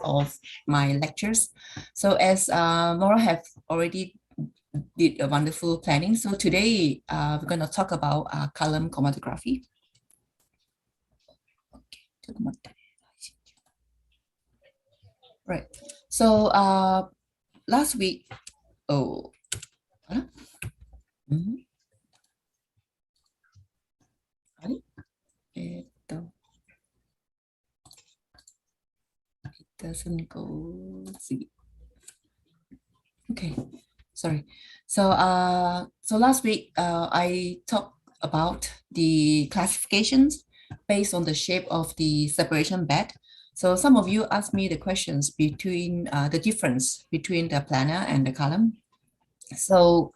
of my lectures. So as Laura have already did a wonderful planning. So today we're going to talk about column chromatography. Right. So last week, it doesn't go. See. Okay, sorry. So last week I talked about the classifications based on the shape of the separation bed. So some of you asked me the questions between the difference between the planner and the column. So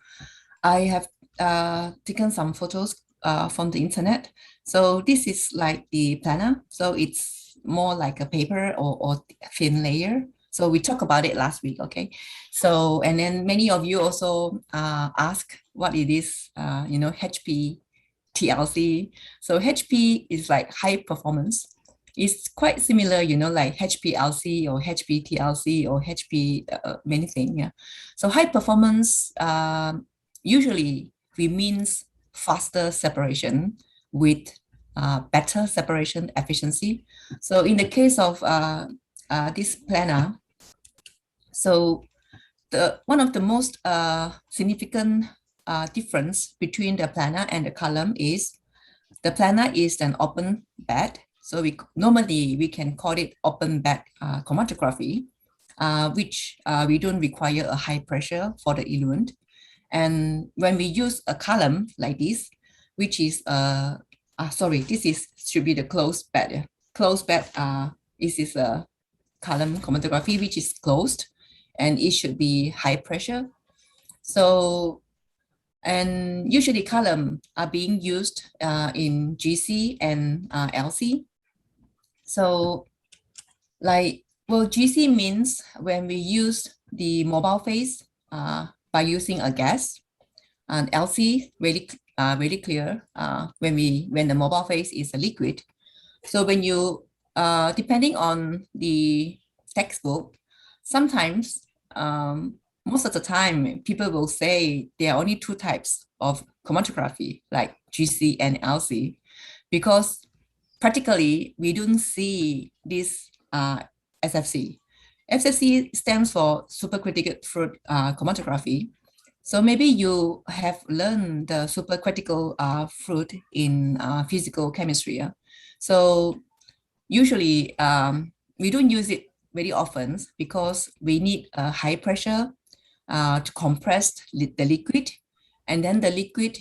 I have taken some photos from the internet. So this is like the planner. So it's more like a paper or thin layer. So we talked about it last week, okay? So, and then many of you also ask what it is, HP, TLC. So HP is like high performance. It's quite similar, like HPLC or HPTLC or HP, many things, yeah. So high performance, usually we means faster separation with better separation efficiency. So in the case of this planner, so one of the most significant difference between the planner and the column is the planner is an open bed. So normally we can call it open bed chromatography, which we don't require a high pressure for the eluent. And when we use a column like this, which is should be the closed bed. Yeah. Closed bed, this is a column chromatography which is closed, and it should be high pressure. So, and usually column are being used in GC and LC. So, GC means when we use the mobile phase by using a gas, and LC really clear when the mobile phase is a liquid. So when you depending on the textbook, sometimes most of the time people will say there are only two types of chromatography, like GC and LC, because practically we don't see this SFC. SFC stands for supercritical fluid chromatography. So maybe you have learned the supercritical fluid in physical chemistry. Yeah? So usually we don't use it very often because we need a high pressure to compress the liquid, and then the liquid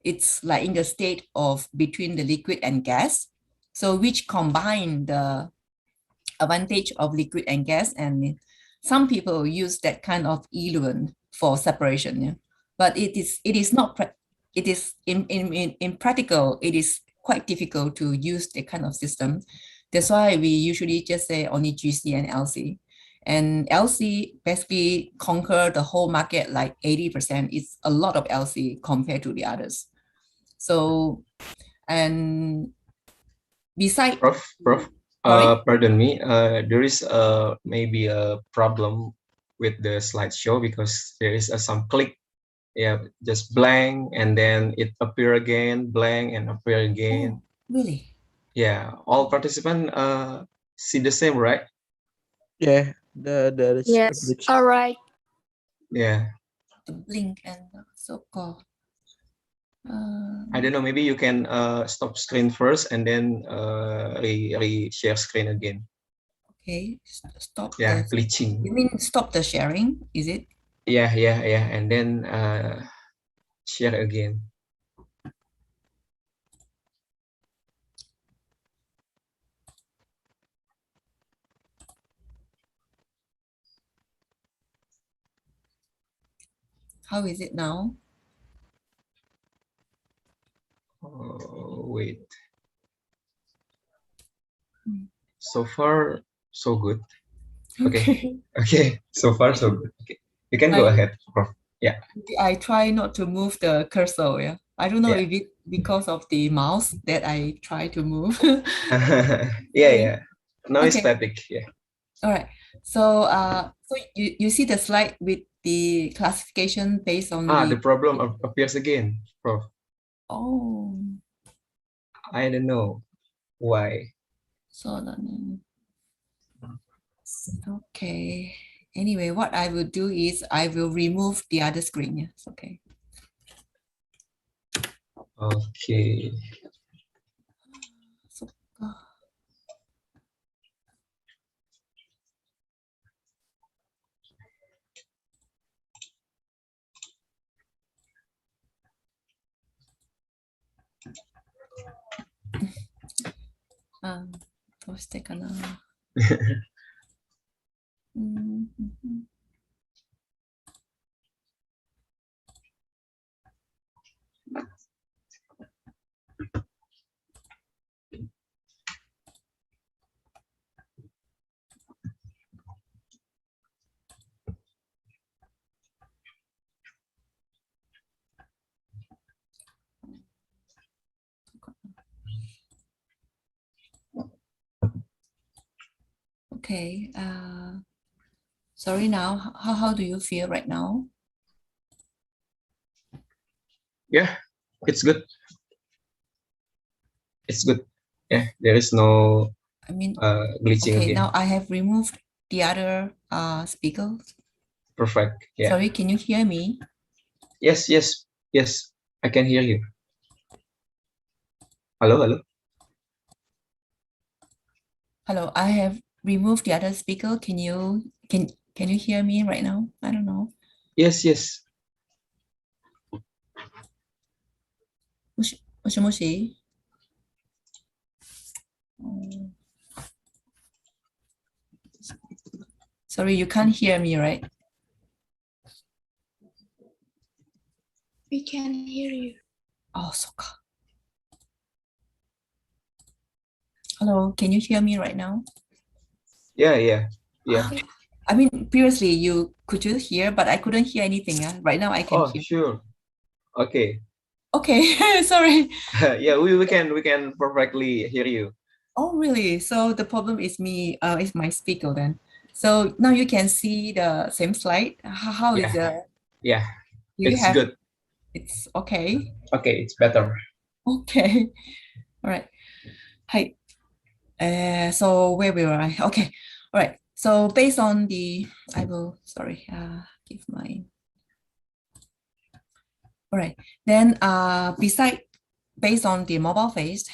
it's like in the state of between the liquid and gas, so which combine the advantage of liquid and gas, and some people use that kind of eluent for separation. Yeah? But it is not it is in practical, it is quite difficult to use that kind of system. That's why we usually just say only GC and LC. And LC basically conquer the whole market, like 80%. It's a lot of LC compared to the others. So, and beside Prof, pardon me, there is maybe a problem with the slideshow because there is some click, just blank, and then it appear again, blank and appear again. Oh, really? Yeah, all participants see the same, right? Yeah, there is a Yes, glitch. all right. Yeah. The blink and so-called. I don't know, maybe you can stop screen first and then share screen again. Okay, stop. Yeah, glitching. You mean stop the sharing, is it? Yeah, and then share again. How is it now? Oh, wait. So far, so good. Okay. Okay. So far, so good. Okay. You can go ahead, Prof. Yeah. I try not to move the cursor. Yeah. I don't know Yeah. if it because of the mouse that I try to move. Yeah. Now it's Okay. static. Yeah. All right. So so you see the slide with the classification based on The problem appears again, Prof. Oh, I don't know why. so okay. Anyway, what I will do is I will remove the other screen. Yes, okay. Okay. So,どうしてかな。Okay. Sorry now. How do you feel right now? Yeah, it's good. It's good. Yeah, there is no I mean, glitching okay, again. now I have removed the other speaker. Perfect. Yeah. Sorry, can you hear me? Yes, yes, yes. I can hear you. Hello, hello. Hello, I have removed the other speaker. Can you hear me right now? I don't know. Yes, yes. もしもし。Sorry, you can't hear me, right? We can hear you. Oh, soか. Hello, can you hear me right now? Yeah, yeah, yeah. I mean, previously could you hear, but I couldn't hear anything. Right now I can Oh, hear. sure. Okay. Okay, sorry. Yeah, we can perfectly hear you. Oh, really? So the problem is me, is my speaker then. So now you can see the same slide. How is Yeah. Yeah, do you it's have, good. it's okay? Okay, it's better. Okay. All right. Hi. So where were I? Okay. All right. So based on the, I will, sorry, give my, all right. Then based on the mobile phase,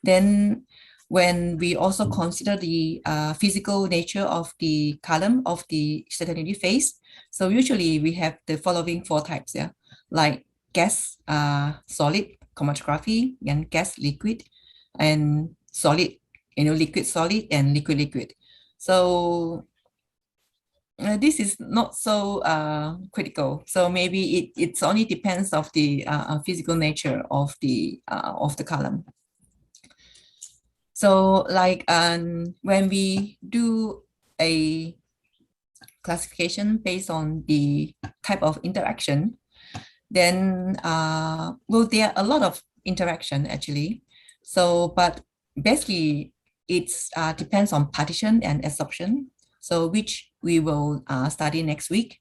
then when we also consider the physical nature of the column of the certainty phase, so usually we have the following four types, yeah, like gas, solid chromatography, and gas liquid, and solid, liquid solid, and liquid liquid. So this is not so critical. So maybe it only depends of the physical nature of the column. So like when we do a classification based on the type of interaction, then well, there are a lot of interaction actually. So, but basically it's depends on partition and absorption. So which we will study next week.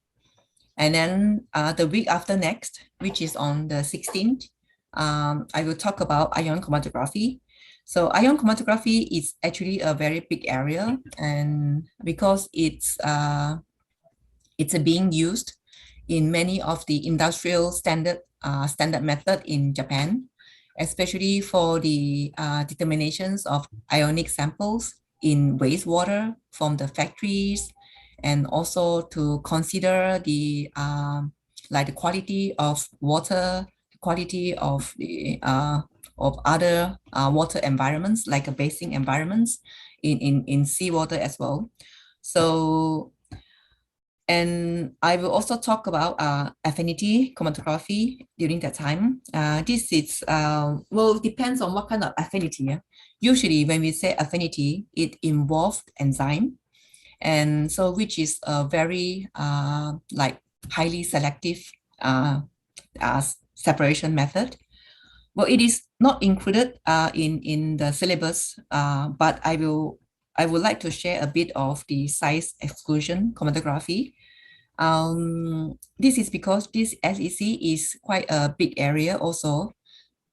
And then the week after next, which is on the 16th, I will talk about ion chromatography. So ion chromatography is actually a very big area, and because it's being used in many of the industrial standard method in Japan, especially for the determinations of ionic samples in wastewater from the factories, and also to consider the like the quality of water, quality of the of other water environments like a basin environments in seawater as well. So, and I will also talk about affinity chromatography during that time. This is, well, depends on what kind of affinity. Yeah? Usually when we say affinity, it involves enzyme. And so which is a very like highly selective separation method. Well, it is not included in the syllabus, but I will I would like to share a bit of the size exclusion chromatography. This is because this SEC is quite a big area also,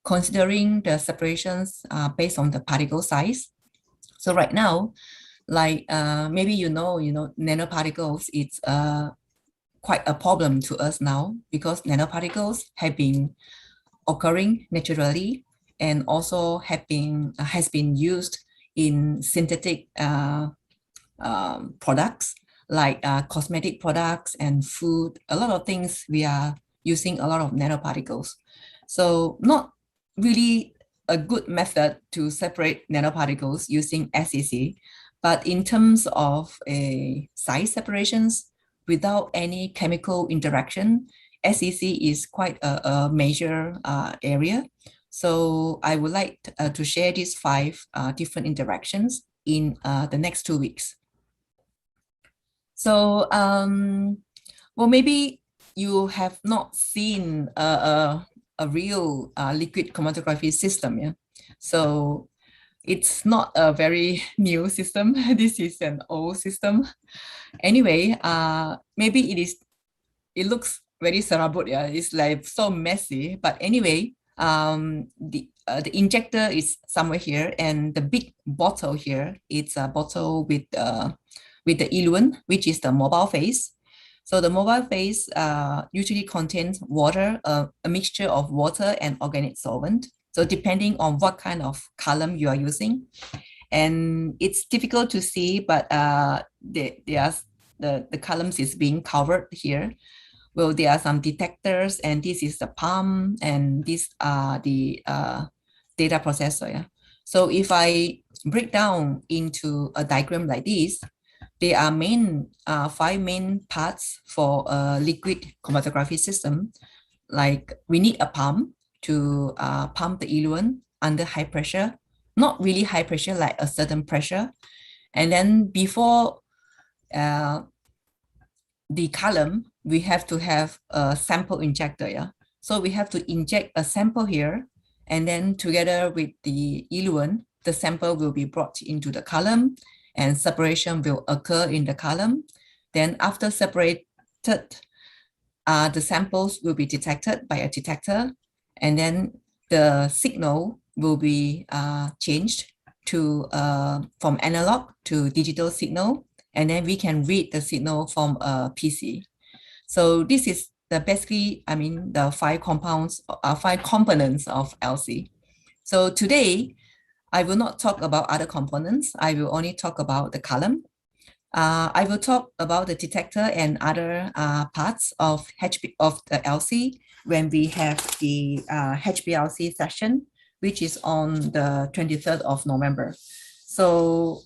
considering the separations based on the particle size. So right now, like maybe you know, nanoparticles, it's quite a problem to us now because nanoparticles have been occurring naturally and also has been used in synthetic products like cosmetic products and food. A lot of things we are using a lot of nanoparticles. So not really a good method to separate nanoparticles using SEC, but in terms of a size separations without any chemical interaction, SEC is quite a major area. So I would like to share these 5 different interactions in the next 2 weeks. So, well, maybe you have not seen a real liquid chromatography system, yeah? So it's not a very new system. This is an old system. Anyway, maybe it looks very sarabut, yeah? It's like so messy, but anyway, the injector is somewhere here, and the big bottle here, it's a bottle with the eluent, which is the mobile phase. So the mobile phase usually contains water, a mixture of water and organic solvent. So depending on what kind of column you are using, and it's difficult to see, but the columns is being covered here. Well, there are some detectors, and this is the pump, and these are the data processor. Yeah? So if I break down into a diagram like this, there are 5 main parts for a liquid chromatography system. Like we need a pump to pump the eluent under high pressure, not really high pressure, like a certain pressure. And then before the column, we have to have a sample injector. Yeah. So we have to inject a sample here, and then together with the eluent, the sample will be brought into the column, and separation will occur in the column. Then after separated, the samples will be detected by a detector, and then the signal will be changed to from analog to digital signal, and then we can read the signal from a PC. So this is the basically, I mean, the 5 compounds, 5 components of LC. So today, I will not talk about other components. I will only talk about the column. I will talk about the detector and other parts of the LC when we have the HPLC session, which is on the 23rd of November. So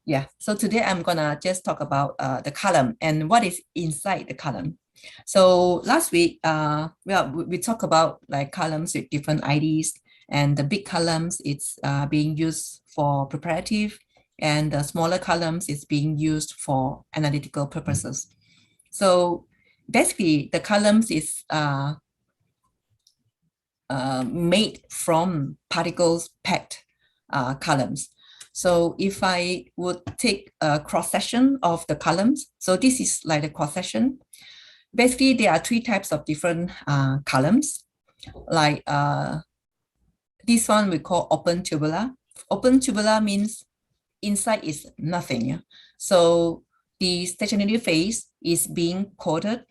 yeah, so today I'm gonna just talk about the column and what is inside the column. So last week, we talked about like columns with different IDs, and the big columns, it's being used for preparative, and the smaller columns is being used for analytical purposes. So basically, the columns is made from particles packed columns. So if I would take a cross section of the columns, so this is like a cross section. Basically, there are 3 types of different columns. Like this one we call open tubular. Open tubular means inside is nothing. Yeah? So the stationary phase is being coated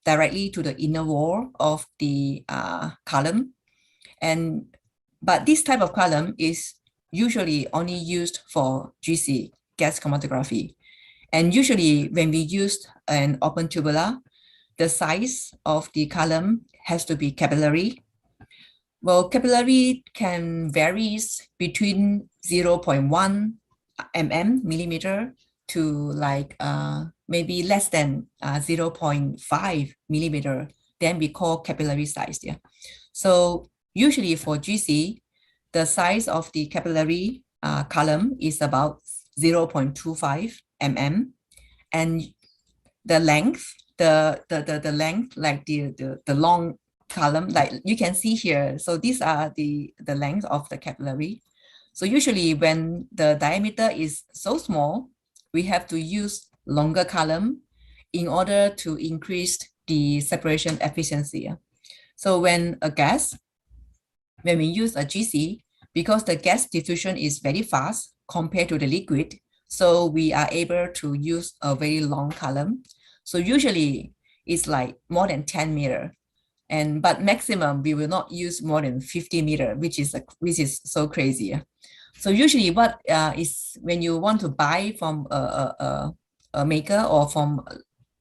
directly to the inner wall of the column. But this type of column is usually only used for GC, gas chromatography. And usually when we use an open tubular, the size of the column has to be capillary. Well, capillary can vary between 0.1 millimeter to like maybe less than 0.5 millimeter, then we call capillary size. Yeah. So usually for GC, the size of the capillary column is about 0.25 and the length, the length, like the long column, like you can see here. So these are the length of the capillary. So usually when the diameter is so small, we have to use longer column in order to increase the separation efficiency. So when we use a GC, because the gas diffusion is very fast compared to the liquid, so we are able to use a very long column. So usually it's like more than 10 meter. But maximum we will not use more than 50 meter, which is so crazy. So usually what is when you want to buy from a maker or from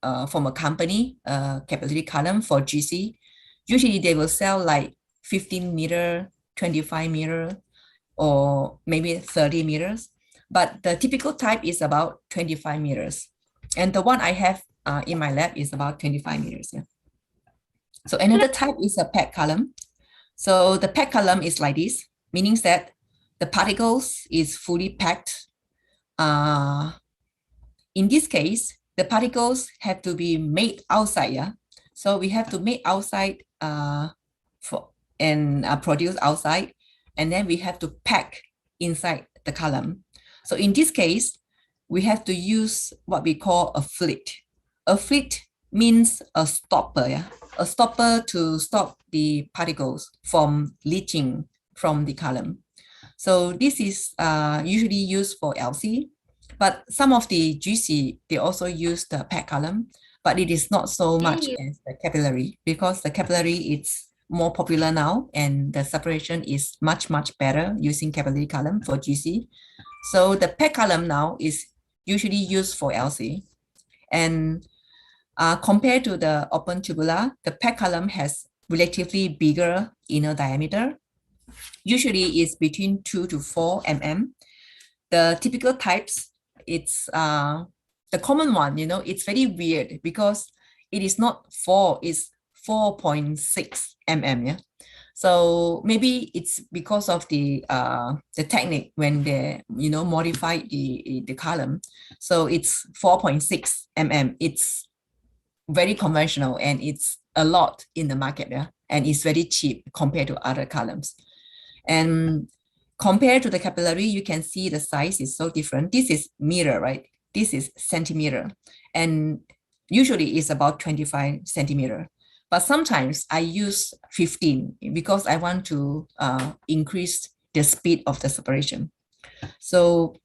a company capillary column for GC, usually they will sell like 15 meter, 25 meter, or maybe 30 meters. But the typical type is about 25 meters. And the one I have in my lab is about 25 meters. Yeah. So another type is a packed column. So the packed column is like this, meaning that the particles is fully packed. In this case, the particles have to be made outside. Yeah. So we have to make outside produce outside, and then we have to pack inside the column. So in this case, we have to use what we call a flit. A flit means a stopper, yeah? A stopper to stop the particles from leaching from the column. So this is usually used for LC, but some of the GC, they also use the packed column, but it is not so much as the capillary, because the capillary is more popular now and the separation is much, much better using capillary column for GC. So the packed column now is usually used for LC. And compared to the open tubular, the packed column has relatively bigger inner diameter. Usually it's between 2 to 4 mm. The typical types, it's the common one, it's very weird because it is not 4, it's 4.6 mm. Yeah. So maybe it's because of the technique when they modify the column. So it's 4.6 mm. It's very conventional and it's a lot in the market, yeah? And it's very cheap compared to other columns. And compared to the capillary, you can see the size is so different. This is meter, right? This is centimeter. And usually it's about 25 centimeter. But sometimes I use 15 because I want to increase the speed of the separation. So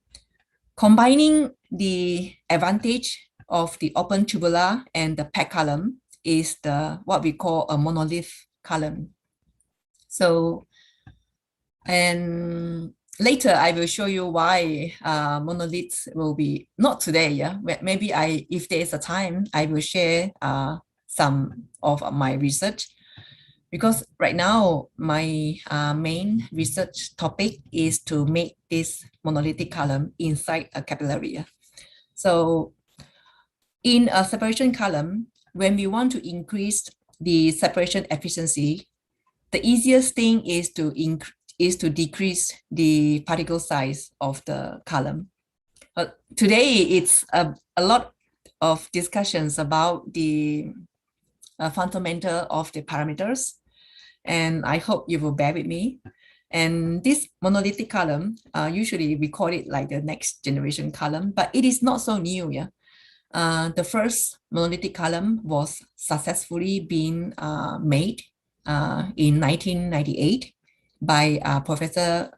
combining the advantage of the open tubular and the packed column is what we call a monolith column. So, and later I will show you why monoliths will be, not today, yeah. Maybe if there's a time, I will share some of my research, because right now my main research topic is to make this monolithic column inside a capillary. So in a separation column, when we want to increase the separation efficiency, the easiest thing is to decrease the particle size of the column. Today, it's a lot of discussions about the fundamental of the parameters, and I hope you will bear with me. And this monolithic column, usually we call it like the next generation column, but it is not so new. Yeah. The first monolithic column was successfully being made in 1998 by Professor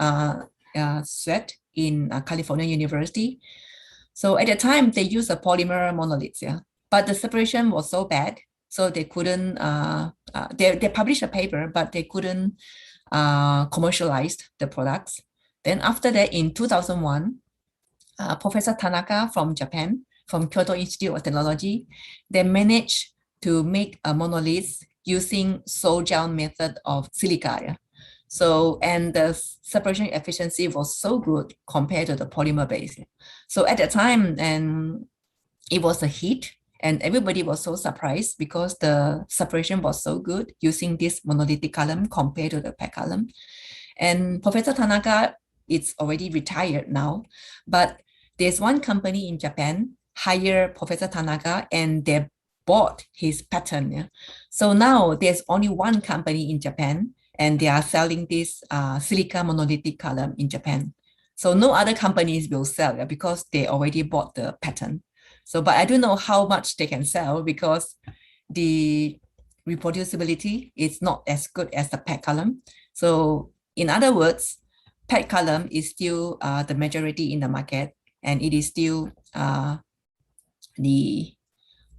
Sweat in California University. So at the time, they used a polymer monolith, yeah, but the separation was so bad, so they couldn't, they published a paper, but they couldn't commercialize the products. Then after that, in 2001, Professor Tanaka from Japan, from Kyoto Institute of Technology, they managed to make a monolith using sol gel method of silica. Yeah? So, and the separation efficiency was so good compared to the polymer base. So at that time, and it was a hit, and everybody was so surprised because the separation was so good using this monolithic column compared to the packed column. And Professor Tanaka is already retired now, but there's one company in Japan hired Professor Tanaka and they bought his patent. Yeah? So now there's only one company in Japan and they are selling this silica monolithic column in Japan. So no other companies will sell, yeah, because they already bought the patent. So, but I don't know how much they can sell because the reproducibility is not as good as the PET column. So in other words, PET column is still the majority in the market, and it is still the,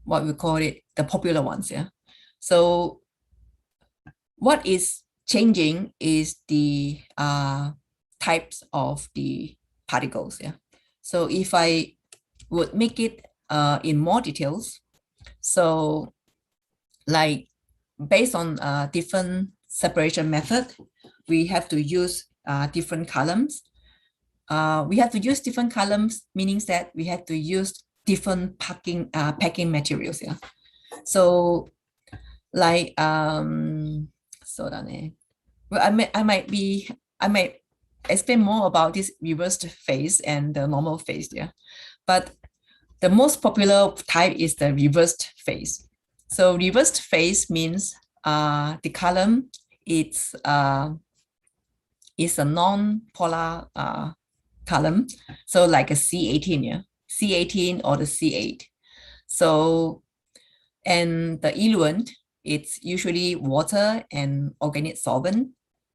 what we call it, the popular ones, yeah. So what is changing is the types of the particles, yeah. So if I would make it in more details, so like based on different separation method, we have to use different columns. We have to use different columns, meaning that we have to use different packing materials, yeah. So like well, I might explain more about this reversed phase and the normal phase, yeah. But the most popular type is the reversed phase. So reversed phase means the column is a non-polar column. So like a C18, yeah, C18 or the C8. So, and the eluent, it's usually water and organic solvent.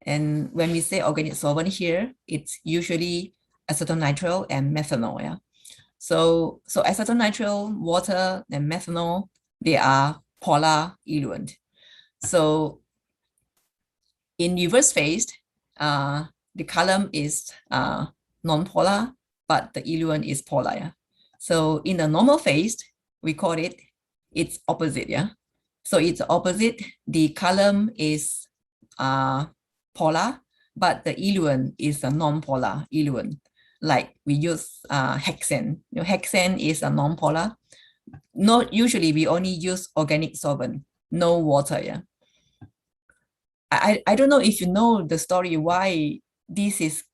And when we say organic solvent here, it's usually acetonitrile and methanol, yeah. So acetonitrile, water, and methanol, they are polar eluent. So in reverse phase, the column is non-polar, but the eluent is polar, yeah. So in the normal phase, we call it, it's opposite, yeah. So it's opposite, the column is polar, but the eluent is a non-polar eluent. Like we use hexane. You know, hexane is a non-polar. Not usually we only use organic solvent, no water, yeah. I don't know if you know the story why this is,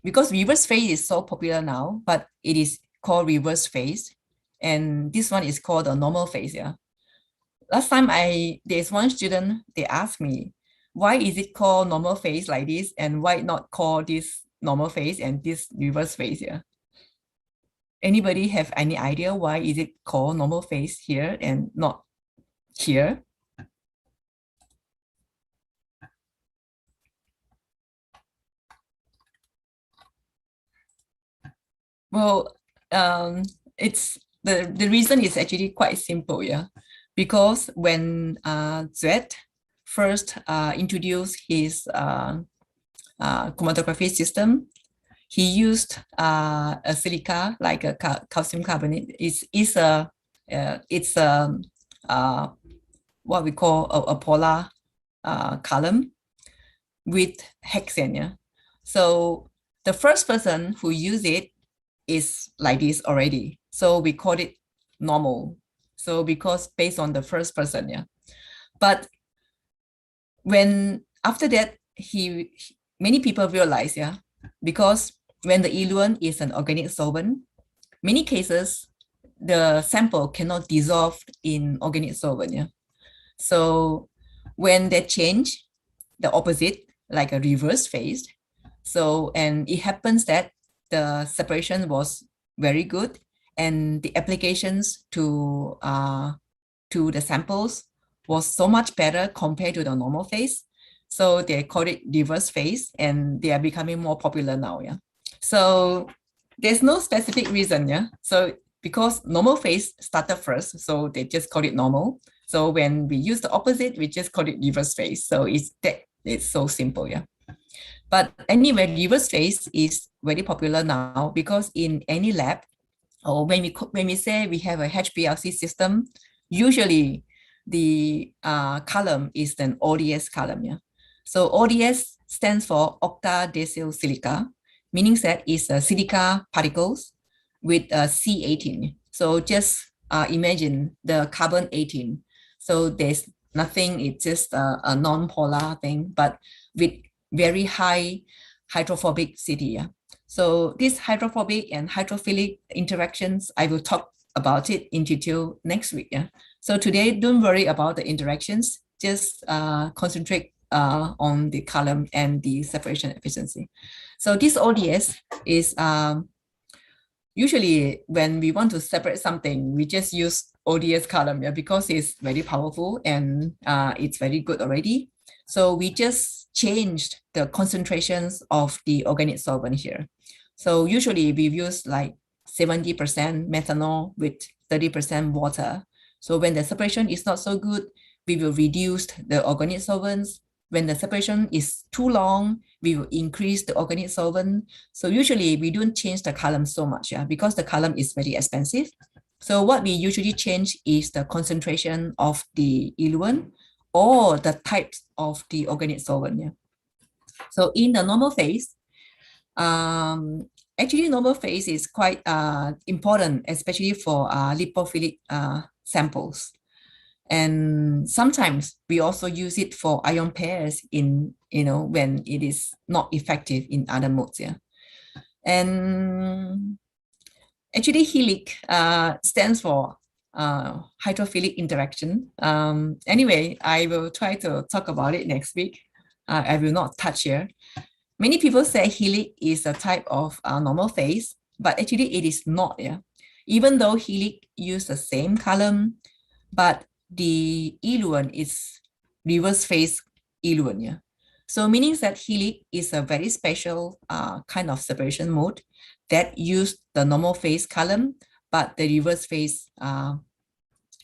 because reverse phase is so popular now, but it is called reverse phase. And this one is called the normal phase, yeah. Last time there's one student, they asked me, why is it called normal phase like this? And why not call this normal phase and this reverse phase, yeah? Anybody have any idea why is it called normal phase here and not here? Well, it's the reason is actually quite simple, yeah. Because when Z first introduced his chromatography system, he used a silica like a calcium carbonate. It's what we call a polar column with hexane, yeah. So the first person who used it is like this already. So we call it normal. So because based on the first person, yeah. But when after that, many people realize, yeah, because when the eluent is an organic solvent, many cases the sample cannot dissolve in organic solvent, yeah. So when they change the opposite, like a reverse phase, so and it happens that the separation was very good and the applications to the samples was so much better compared to the normal phase. So they call it reverse phase and they are becoming more popular now, yeah. So there's no specific reason, yeah. So because normal phase started first, so they just call it normal. So when we use the opposite, we just call it reverse phase. So it's so simple, yeah. But anyway, reverse phase is very popular now because in any lab, or when we say we have a HPLC system, usually the column is an ODS column, yeah. So ODS stands for octadecyl silica, meaning that it's a silica particles with a C18. So just imagine the carbon 18. So there's nothing, it's just a non-polar thing, but with very high hydrophobicity, yeah. So these hydrophobic and hydrophilic interactions, I will talk about it in detail next week, yeah. So today, don't worry about the interactions, just concentrate on the column and the separation efficiency. So this ODS is usually when we want to separate something, we just use ODS column, yeah, because it's very powerful and it's very good already. So we just changed the concentrations of the organic solvent here. So usually we use like 70% methanol with 30% water. So when the separation is not so good, we will reduce the organic solvents. When the separation is too long, we will increase the organic solvent. So usually we don't change the column so much, yeah, because the column is very expensive. So what we usually change is the concentration of the eluent or the types of the organic solvent. Yeah. So in the normal phase, actually normal phase is quite important, especially for lipophilic samples. And sometimes we also use it for ion pairs in, when it is not effective in other modes. Yeah. And actually HELIC stands for hydrophilic interaction. Anyway, I will try to talk about it next week. I will not touch here. Many people say HELIC is a type of normal phase, but actually it is not. Yeah. Even though HELIC use the same column, but the eluent is reverse phase eluent. Yeah. So meaning that HELIC is a very special kind of separation mode that use the normal phase column, but the reverse phase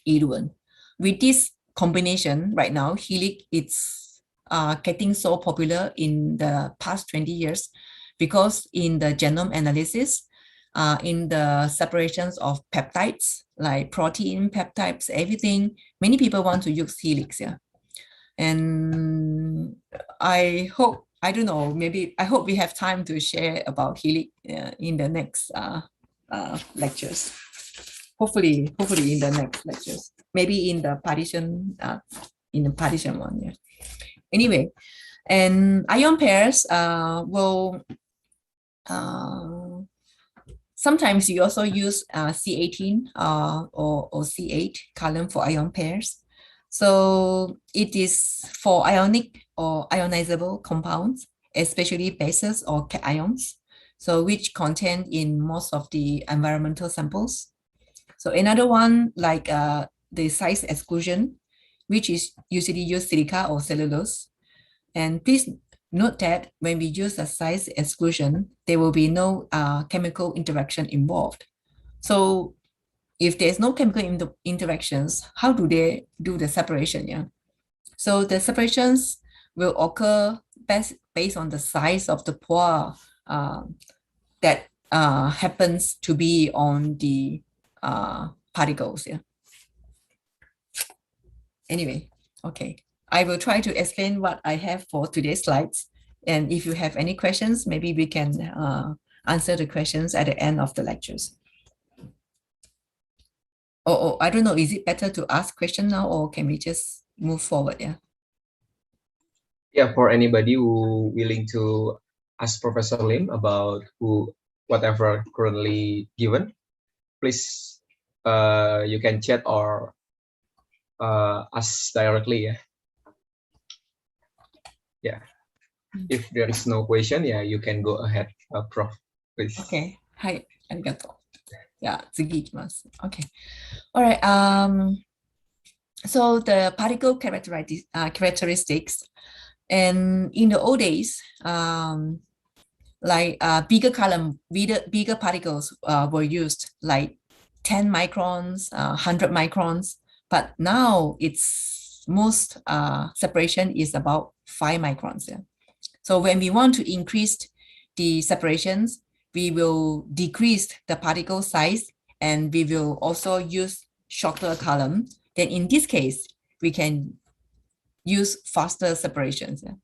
eluent. With this combination right now, HELIC it's getting so popular in the past 20 years because in the genome analysis, in the separations of peptides, like protein, peptides, everything, many people want to use HELIX. Yeah. And I hope, I don't know, maybe I hope we have time to share about HELIX in the next lectures. Hopefully in the next lectures, maybe in the partition one. Yeah. Anyway, and ion pairs will sometimes you also use C18 or C8 column for ion pairs. So it is for ionic or ionizable compounds, especially bases or cations, so which contain in most of the environmental samples. So another one like the size exclusion, which is usually use silica or cellulose. And please note that when we use a size exclusion, there will be no chemical interaction involved. So if there's no chemical interactions, how do they do the separation? Yeah. So the separations will occur based on the size of the pore that happens to be on the particles. Yeah. Anyway, okay. I will try to explain what I have for today's slides. And if you have any questions, maybe we can answer the questions at the end of the lectures. Oh, I don't know. Is it better to ask question now or can we just move forward? Yeah. Yeah, for anybody who willing to ask Professor Lim about whatever currently given, please you can chat or ask directly. Yeah. Yeah. If there is no question, yeah, you can go ahead, Prof. Please. Okay. Hi, arigato. Yeah, okay. All right. So the particle characteristics, and in the old days, like bigger particles were used, like 10 microns, 100 microns, but now it's most separation is about 5 microns. Yeah. So when we want to increase the separations, we will decrease the particle size and we will also use shorter column. Then in this case, we can use faster separations. Yeah.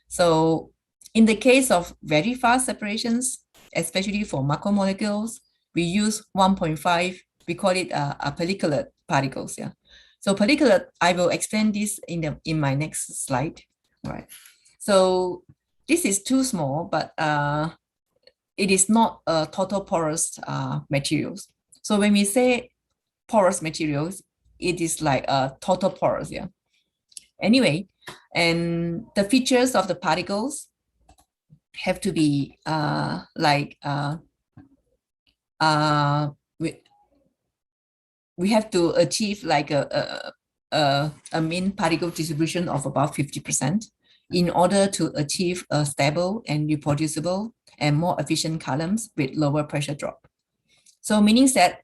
So in the case of very fast separations, especially for macromolecules, we use 1.5, we call it a pelliculate particles. Yeah. So pelliculate, I will explain this in my next slide. All right. So this is too small, but it is not a total porous materials. So when we say porous materials, it is like a total porous. Yeah. Anyway, and the features of the particles, have to be like we have to achieve like a mean particle distribution of about 50% in order to achieve a stable and reproducible and more efficient columns with lower pressure drop. So meaning that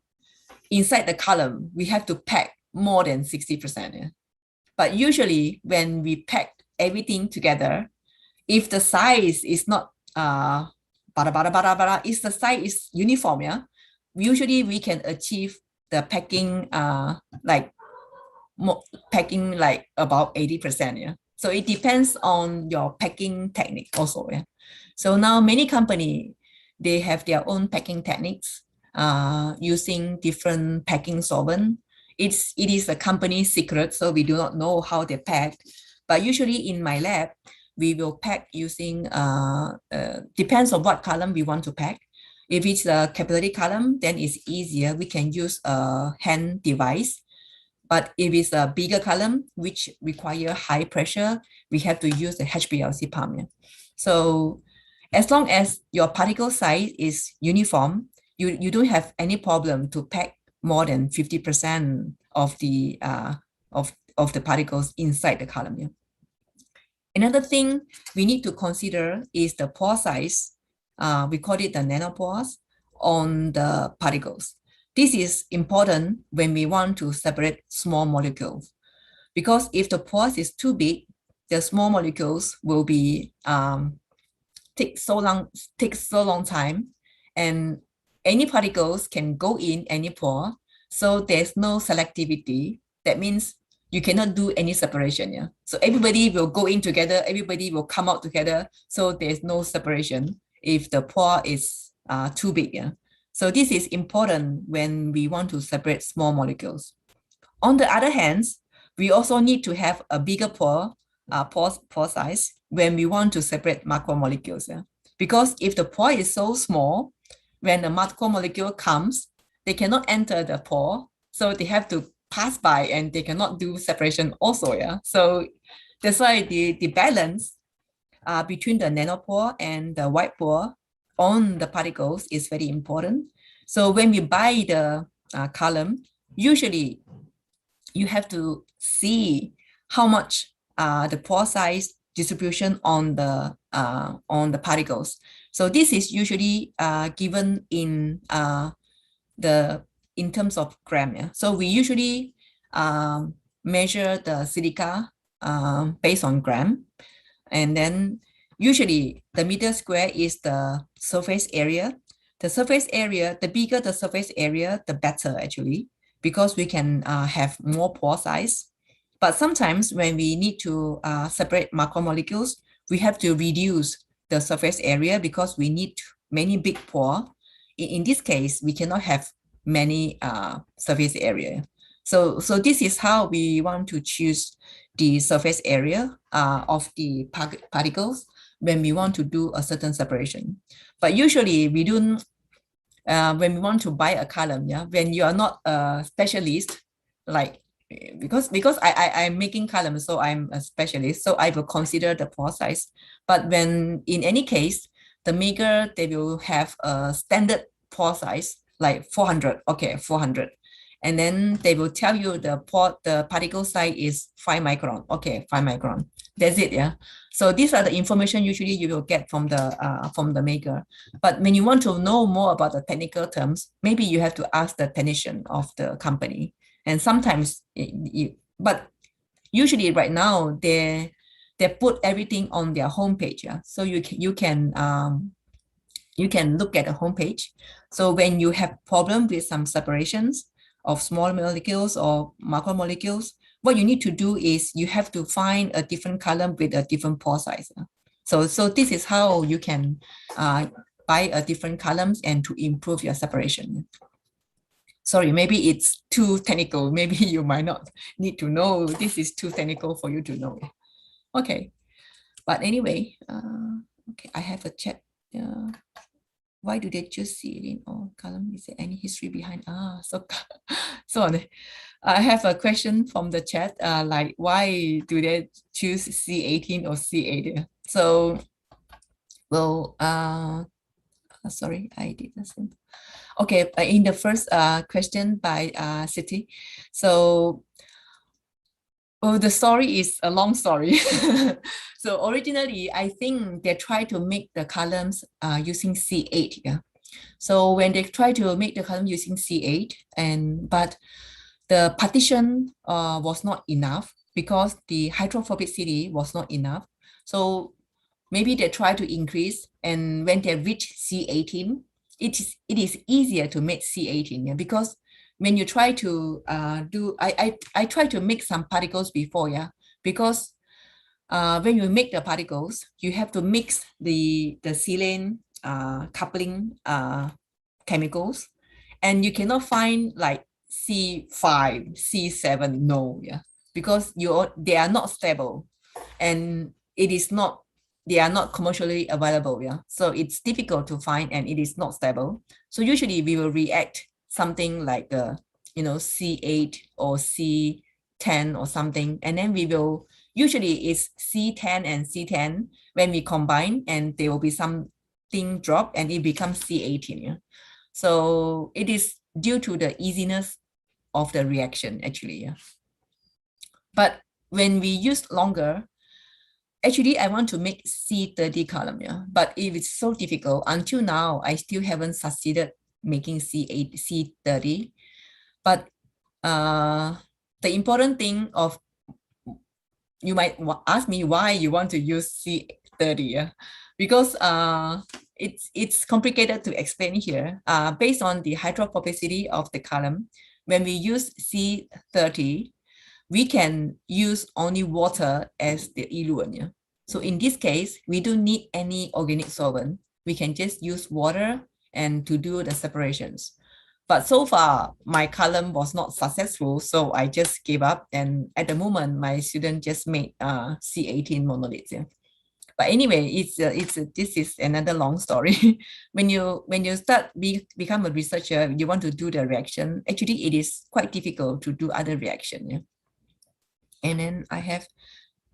inside the column, we have to pack more than 60%. Yeah? But usually when we pack everything together, if the size is not if the size is uniform, yeah, usually we can achieve the packing packing like about 80%. Yeah. So it depends on your packing technique also. Yeah. So now many company, they have their own packing techniques using different packing solvent. It is a company secret, so we do not know how they pack. But usually in my lab, we will pack using, depends on what column we want to pack. If it's a capillary column, then it's easier. We can use a hand device. But if it's a bigger column, which require high pressure, we have to use the HPLC pump. Yeah. So as long as your particle size is uniform, you don't have any problem to pack more than 50% of the of the particles inside the column. Yeah. Another thing we need to consider is the pore size. We call it the nanopores on the particles. This is important when we want to separate small molecules, because if the pores is too big, the small molecules will be take so long time, and any particles can go in any pore. So there's no selectivity. That means you cannot do any separation. Yeah. So everybody will go in together, everybody will come out together. So there's no separation if the pore is too big. Yeah. So this is important when we want to separate small molecules. On the other hand, we also need to have a bigger pore size when we want to separate macromolecules. Yeah? Because if the pore is so small, when the macromolecule comes, they cannot enter the pore, so they have to pass by and they cannot do separation also. Yeah. So that's why the balance between the nanopore and the white pore on the particles is very important. So when we buy the column, usually you have to see how much the pore size distribution on the particles. So this is usually given in in terms of gram. Yeah? So we usually measure the silica based on gram, and then usually the meter square is the surface area. The surface area, the bigger the surface area, the better actually, because we can have more pore size. But sometimes when we need to separate macromolecules, we have to reduce the surface area because we need many big pore. In this case, we cannot have many surface area. So this is how we want to choose the surface area of the particles when we want to do a certain separation. But usually we don't, when we want to buy a column, yeah, when you are not a specialist, like, because I'm making columns, so I'm a specialist, so I will consider the pore size. But when in any case, the maker, they will have a standard pore size, like 400, okay, 400. And then they will tell you the particle size is 5 micron, okay, 5 micron. That's it, yeah. So these are the information usually you will get from the maker. But when you want to know more about the technical terms, maybe you have to ask the technician of the company. And sometimes, but usually right now they put everything on their homepage. Yeah, so you can look at the homepage. So when you have problem with some separations of small molecules or macromolecules, what you need to do is you have to find a different column with a different pore size. So this is how you can buy a different columns and to improve your separation. Sorry, maybe it's too technical. Maybe you might not need to know. This is too technical for you to know. Okay, but anyway, okay, I have a chat. Why do they choose C in all column? Is there any history behind? So I have a question from the chat, like why do they choose C18 or C8? So Well, sorry, I did the same. Okay, in the first question by City, so the story is a long story. So originally, I think they tried to make the columns using C8. Yeah. So when they try to make the column using C8, but the partition was not enough because the hydrophobicity was not enough. So maybe they try to increase, and when they reach C18, it is easier to make C18, yeah, because when you try to I try to make some particles before, yeah, because when you make the particles, you have to mix the silane coupling chemicals, and you cannot find like C5, C7, no, yeah, because they are not stable, and it is not, they are not commercially available, yeah, so it's difficult to find and it is not stable. So usually we will react something like C8 or C10 or something, and then we will, usually it's C10 and C10, when we combine, and there will be something drop and it becomes C18, yeah. So it is due to the easiness of the reaction, actually, yeah. But when we use longer, actually, I want to make C30 column, yeah. But if it's so difficult, until now, I still haven't succeeded making C8, C30. But the important thing of, you might ask me why you want to use C30, yeah? Because it's complicated to explain here. Based on the hydrophobicity of the column, when we use C30, we can use only water as the eluent. Yeah? So in this case, we don't need any organic solvent. We can just use water and to do the separations. But so far, my column was not successful, so I just gave up. And at the moment, my student just made C18 monoliths. Yeah? But anyway, this is another long story. when you start become a researcher, you want to do the reaction. Actually, it is quite difficult to do other reaction. Yeah? And then I have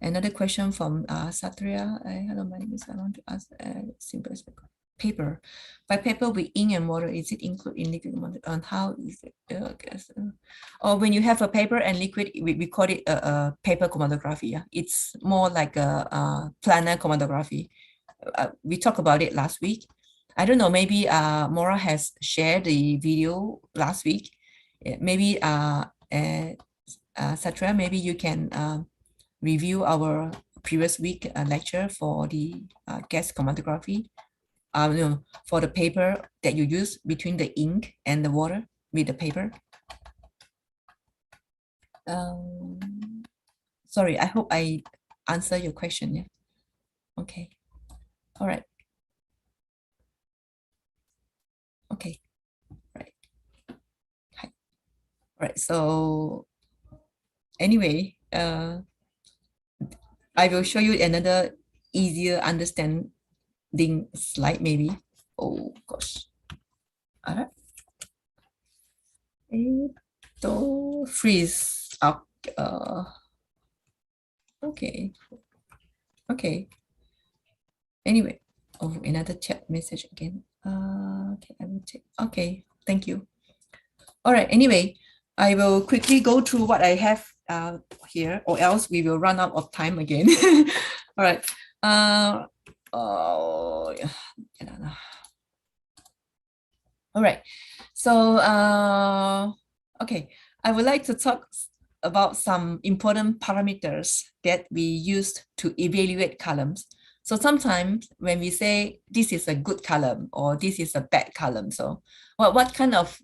another question from Satria. Hello, my name is, I want to ask simple paper. By paper with ink and water, is it included in liquid and how is it? Or when you have a paper and liquid, we call it a paper chromatography. Yeah? It's more like a planar chromatography. We talked about it last week. I don't know, maybe Maura has shared the video last week. Maybe Satria, maybe you can review our previous week lecture for the gas chromatography. For the paper that you use between the ink and the water with the paper. Sorry, I hope I answer your question. Yeah. Okay. All right. Okay. Right. All right. So anyway, I will show you another easier understanding slide maybe. Oh gosh. All right. Freeze up. Okay. Okay. Anyway, oh, another chat message again. Okay, I will check. Okay, thank you. All right. Anyway, I will quickly go through what I have here, or else we will run out of time again. All right. Oh, yeah. All right. So, okay, I would like to talk about some important parameters that we used to evaluate columns. So sometimes when we say this is a good column or this is a bad column, so what kind of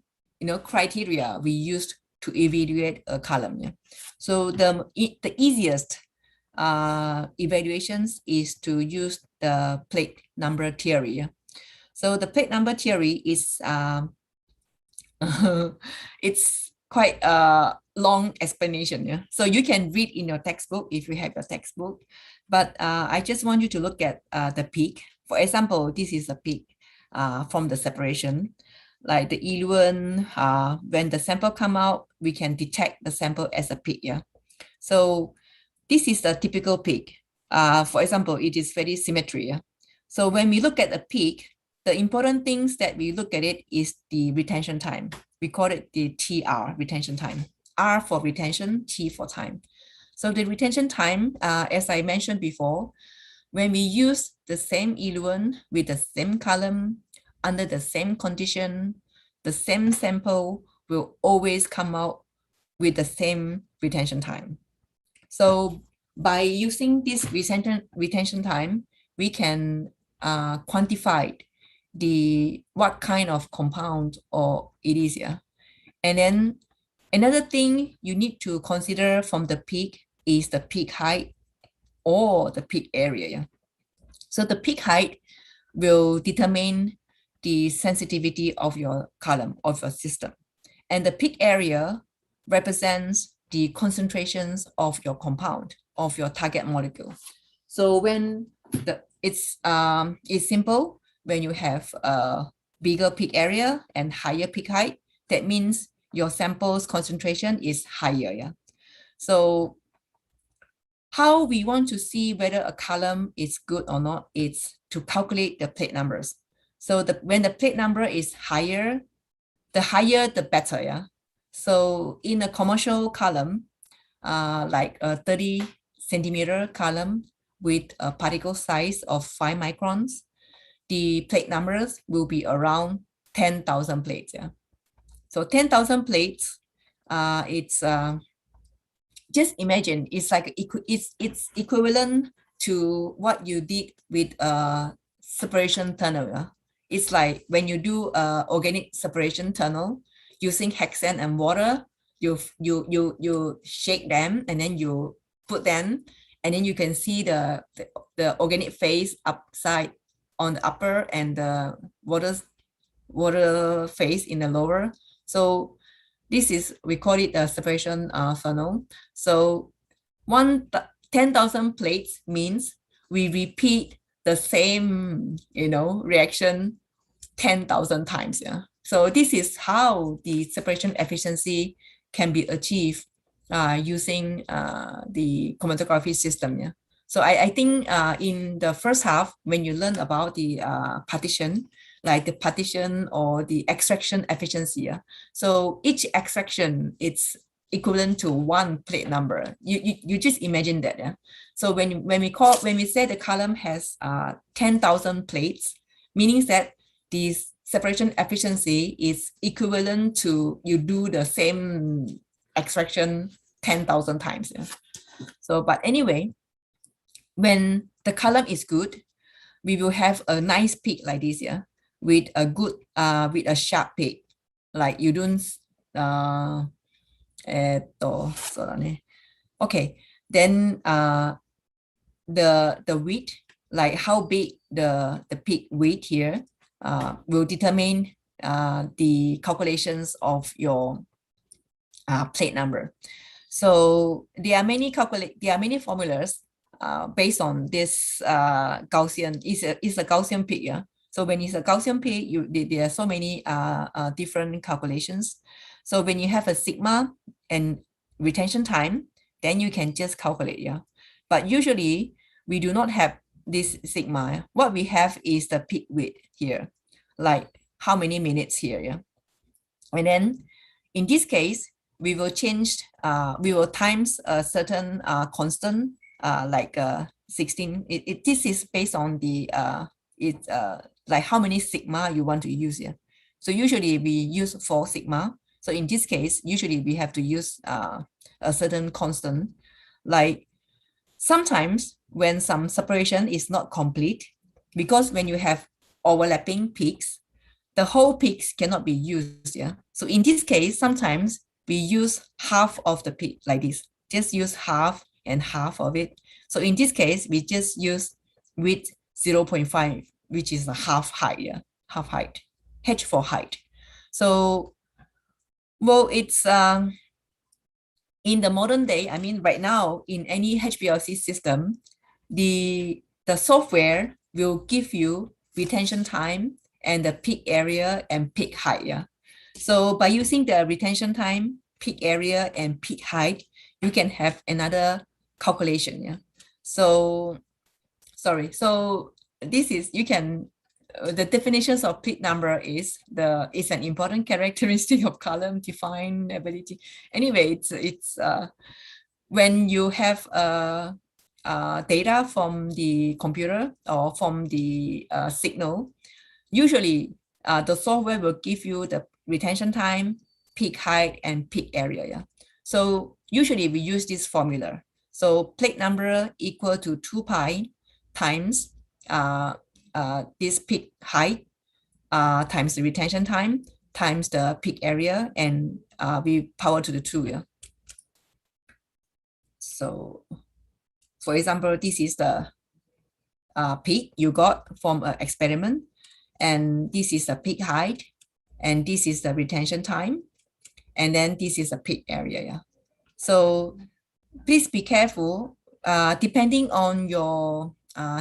criteria we used to evaluate a column? Yeah? So the easiest evaluations is to use the plate number theory. Yeah? So the plate number theory is it's quite a long explanation. Yeah. So you can read in your textbook if you have a textbook, but I just want you to look at the peak. For example, this is a peak from the separation, like the eluent. When the sample come out, we can detect the sample as a peak. Yeah. So this is the typical peak. For example, it is very symmetry. Yeah? So when we look at a peak, the important things that we look at it is the retention time. We call it the TR, retention time. R for retention, T for time. So the retention time, as I mentioned before, when we use the same eluent with the same column, under the same condition, the same sample will always come out with the same retention time. So by using this retention time, we can quantify what kind of compound or it is. Yeah. And then another thing you need to consider from the peak is the peak height or the peak area. Yeah. So the peak height will determine the sensitivity of your column, of your system. And the peak area represents the concentrations of your compound, of your target molecule. So when it's simple, when you have a bigger peak area and higher peak height, that means your sample's concentration is higher. Yeah. So how we want to see whether a column is good or not is to calculate the plate numbers. So when the plate number is higher, the better. Yeah. So in a commercial column, like a 30 centimeter column with a particle size of 5 microns, the plate numbers will be around 10,000 plates. Yeah. So 10,000 plates, it's just imagine it's like it's equivalent to what you did with a separation tunnel. Yeah? It's like when you do organic separation tunnel using hexane and water, you shake them and then you put them, and then you can see the organic phase upside on the upper and the water phase in the lower. So this is, we call it a separation funnel. So 10,000 plates means we repeat the same, reaction 10,000 times. Yeah. So this is how the separation efficiency can be achieved using the chromatography system. Yeah. So I think in the first half, when you learn about the partition, like the partition or the extraction efficiency. Yeah? So each extraction, it's equivalent to one plate number. You just imagine that. Yeah. So when we say the column has 10,000 plates, meaning that the separation efficiency is equivalent to you do the same extraction 10,000 times. Yeah. So, but anyway, when the column is good, we will have a nice peak like this. Yeah. With a good with a sharp peak, like you don't okay, then the width, like how big the peak width here will determine the calculations of your plate number. So there are many formulas based on this Gaussian. Is a Gaussian peak. Yeah. So when it's a Gaussian peak, there are so many different calculations. So when you have a sigma and retention time, then you can just calculate. Yeah. But usually we do not have this sigma. What we have is the peak width here, like how many minutes here. Yeah. And then in this case, we will change, we will times a certain constant, like 16. This is based on the, like how many sigma you want to use here. So usually we use 4 sigma. So in this case, usually we have to use a certain constant. Like sometimes when some separation is not complete, because when you have overlapping peaks, the whole peaks cannot be used. Yeah. So in this case, sometimes we use half of the peak like this, just use half and half of it. So in this case, we just use width 0.5, which is a half height. Yeah. Half height, H for height. So, well, it's in the modern day, I mean, right now in any HPLC system, the software will give you retention time and the peak area and peak height. Yeah. So by using the retention time, peak area, and peak height, you can have another calculation. Yeah. So, sorry. So this is, you can, the definitions of plate number is an important characteristic of column define ability. Anyway, it's when you have data from the computer or from the signal, usually the software will give you the retention time, peak height, and peak area. Yeah. So usually we use this formula. So plate number equal to 2 pi times this peak height times the retention time times the peak area, and we power to the 2. Yeah. So for example, this is the peak you got from an experiment, and this is the peak height, and this is the retention time, and then this is the peak area. Yeah. So please be careful. Depending on your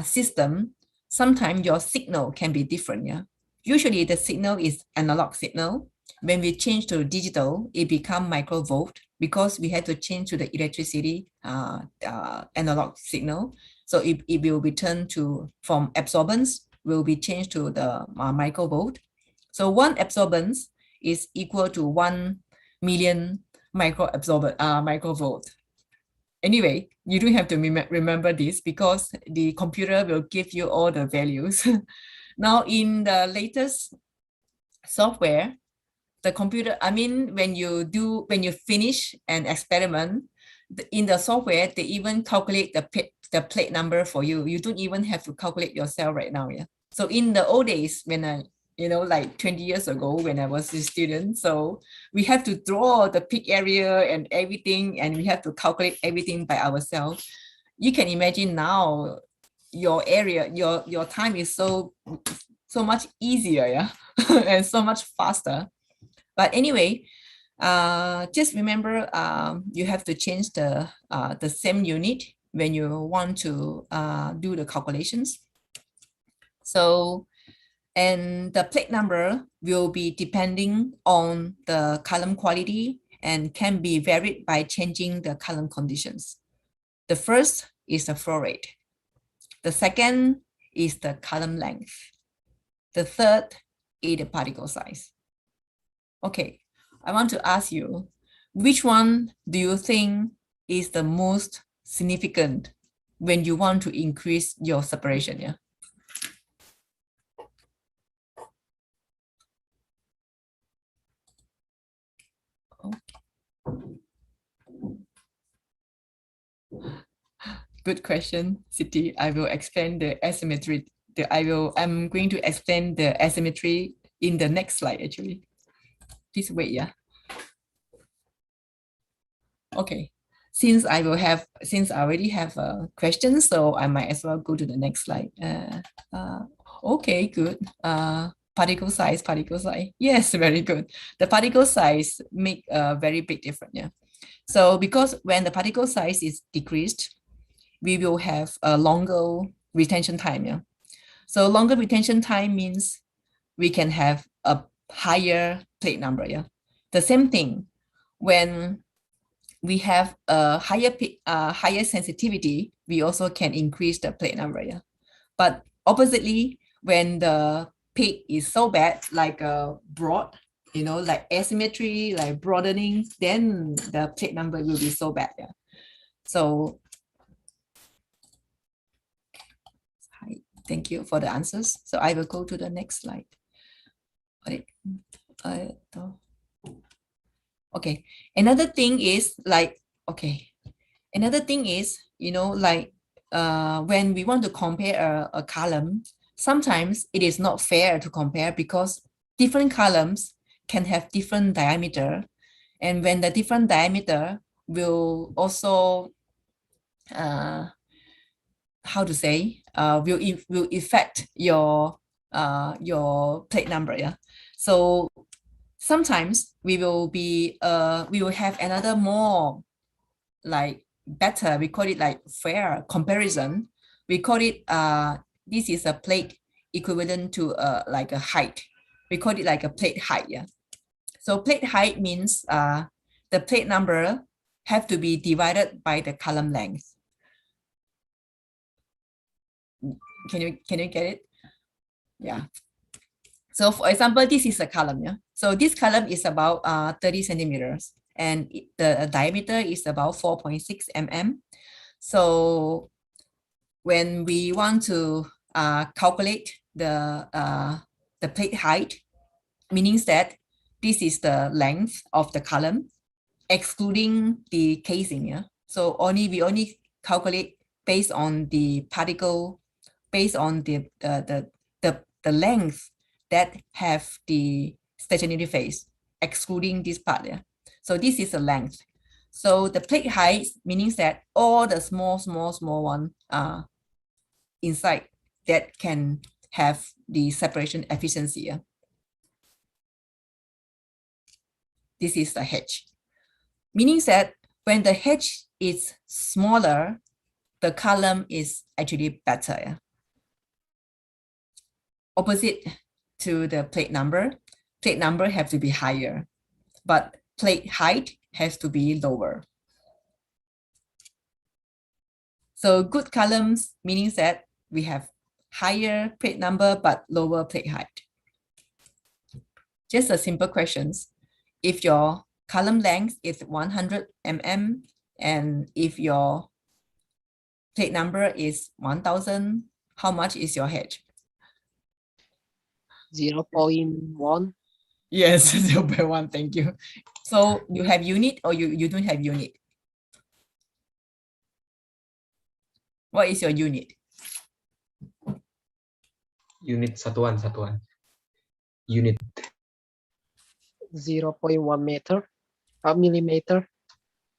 system, sometimes your signal can be different. Yeah. Usually the signal is analog signal. When we change to digital, it become microvolt because we had to change to the electricity analog signal. So it will return to, from absorbance, will be changed to the microvolt. So one absorbance is equal to 1 million microvolt. Anyway, you don't have to remember this because the computer will give you all the values. Now in the latest software, the computer, I mean, when you finish an experiment, in the software, they even calculate the plate number for you. You don't even have to calculate yourself right now. Yeah. So in the old days, when I, like 20 years ago when I was a student, so we have to draw the peak area and everything, and we have to calculate everything by ourselves. You can imagine now your area, your time is so much easier, yeah, and so much faster. But anyway, just remember, you have to change the same unit when you want to do the calculations. So, and the plate number will be depending on the column quality and can be varied by changing the column conditions. The first is the flow rate. The second is the column length. The third is the particle size. Okay, I want to ask you, which one do you think is the most significant when you want to increase your separation? Yeah. Good question, Siti. I will explain the asymmetry. I'm going to explain the asymmetry in the next slide, actually. Please wait, yeah. Okay. Since I already have a question, so I might as well go to the next slide. Okay, good. Particle size. Yes, very good. The particle size make a very big difference. Yeah. So because when the particle size is decreased, we will have a longer retention time. Yeah. So longer retention time means we can have a higher plate number. Yeah. The same thing when we have a higher sensitivity, we also can increase the plate number. Yeah. But oppositely, when the peak is so bad, like broad, like asymmetry, like broadening, then the plate number will be so bad. Yeah. So thank you for the answers. So I will go to the next slide. Okay. Another thing is like, like when we want to compare a column, sometimes it is not fair to compare because different columns can have different diameter. And when the different diameter will also, how to say, will affect your plate number. Yeah. So sometimes we will have another more like better, we call it like fair comparison. We call it this is a plate equivalent to like a height. We call it like a plate height. Yeah. So plate height means the plate number have to be divided by the column length. can you get it? Yeah. So for example, this is a column. Yeah. So this column is about 30 centimeters and the diameter is about 4.6 mm. So when we want to calculate the plate height, meaning that this is the length of the column, excluding the casing. Yeah. So we only calculate based on the particle, based on the length that have the stationary phase, excluding this part. Yeah. So this is the length. So the plate height meaning that all the small one inside that can have the separation efficiency. Yeah. This is the H. Meaning that when the H is smaller, the column is actually better. Yeah? Opposite to the plate number have to be higher, but plate height has to be lower. So good columns meaning that we have higher plate number but lower plate height. Just a simple questions. If your column length is 100 mm and if your plate number is 1000, how much is your H? 0.1. Yes, 0.1, thank you. So you have unit or you don't have unit? What is your unit? Unit satuan. Unit. 0.1 meter, millimeter.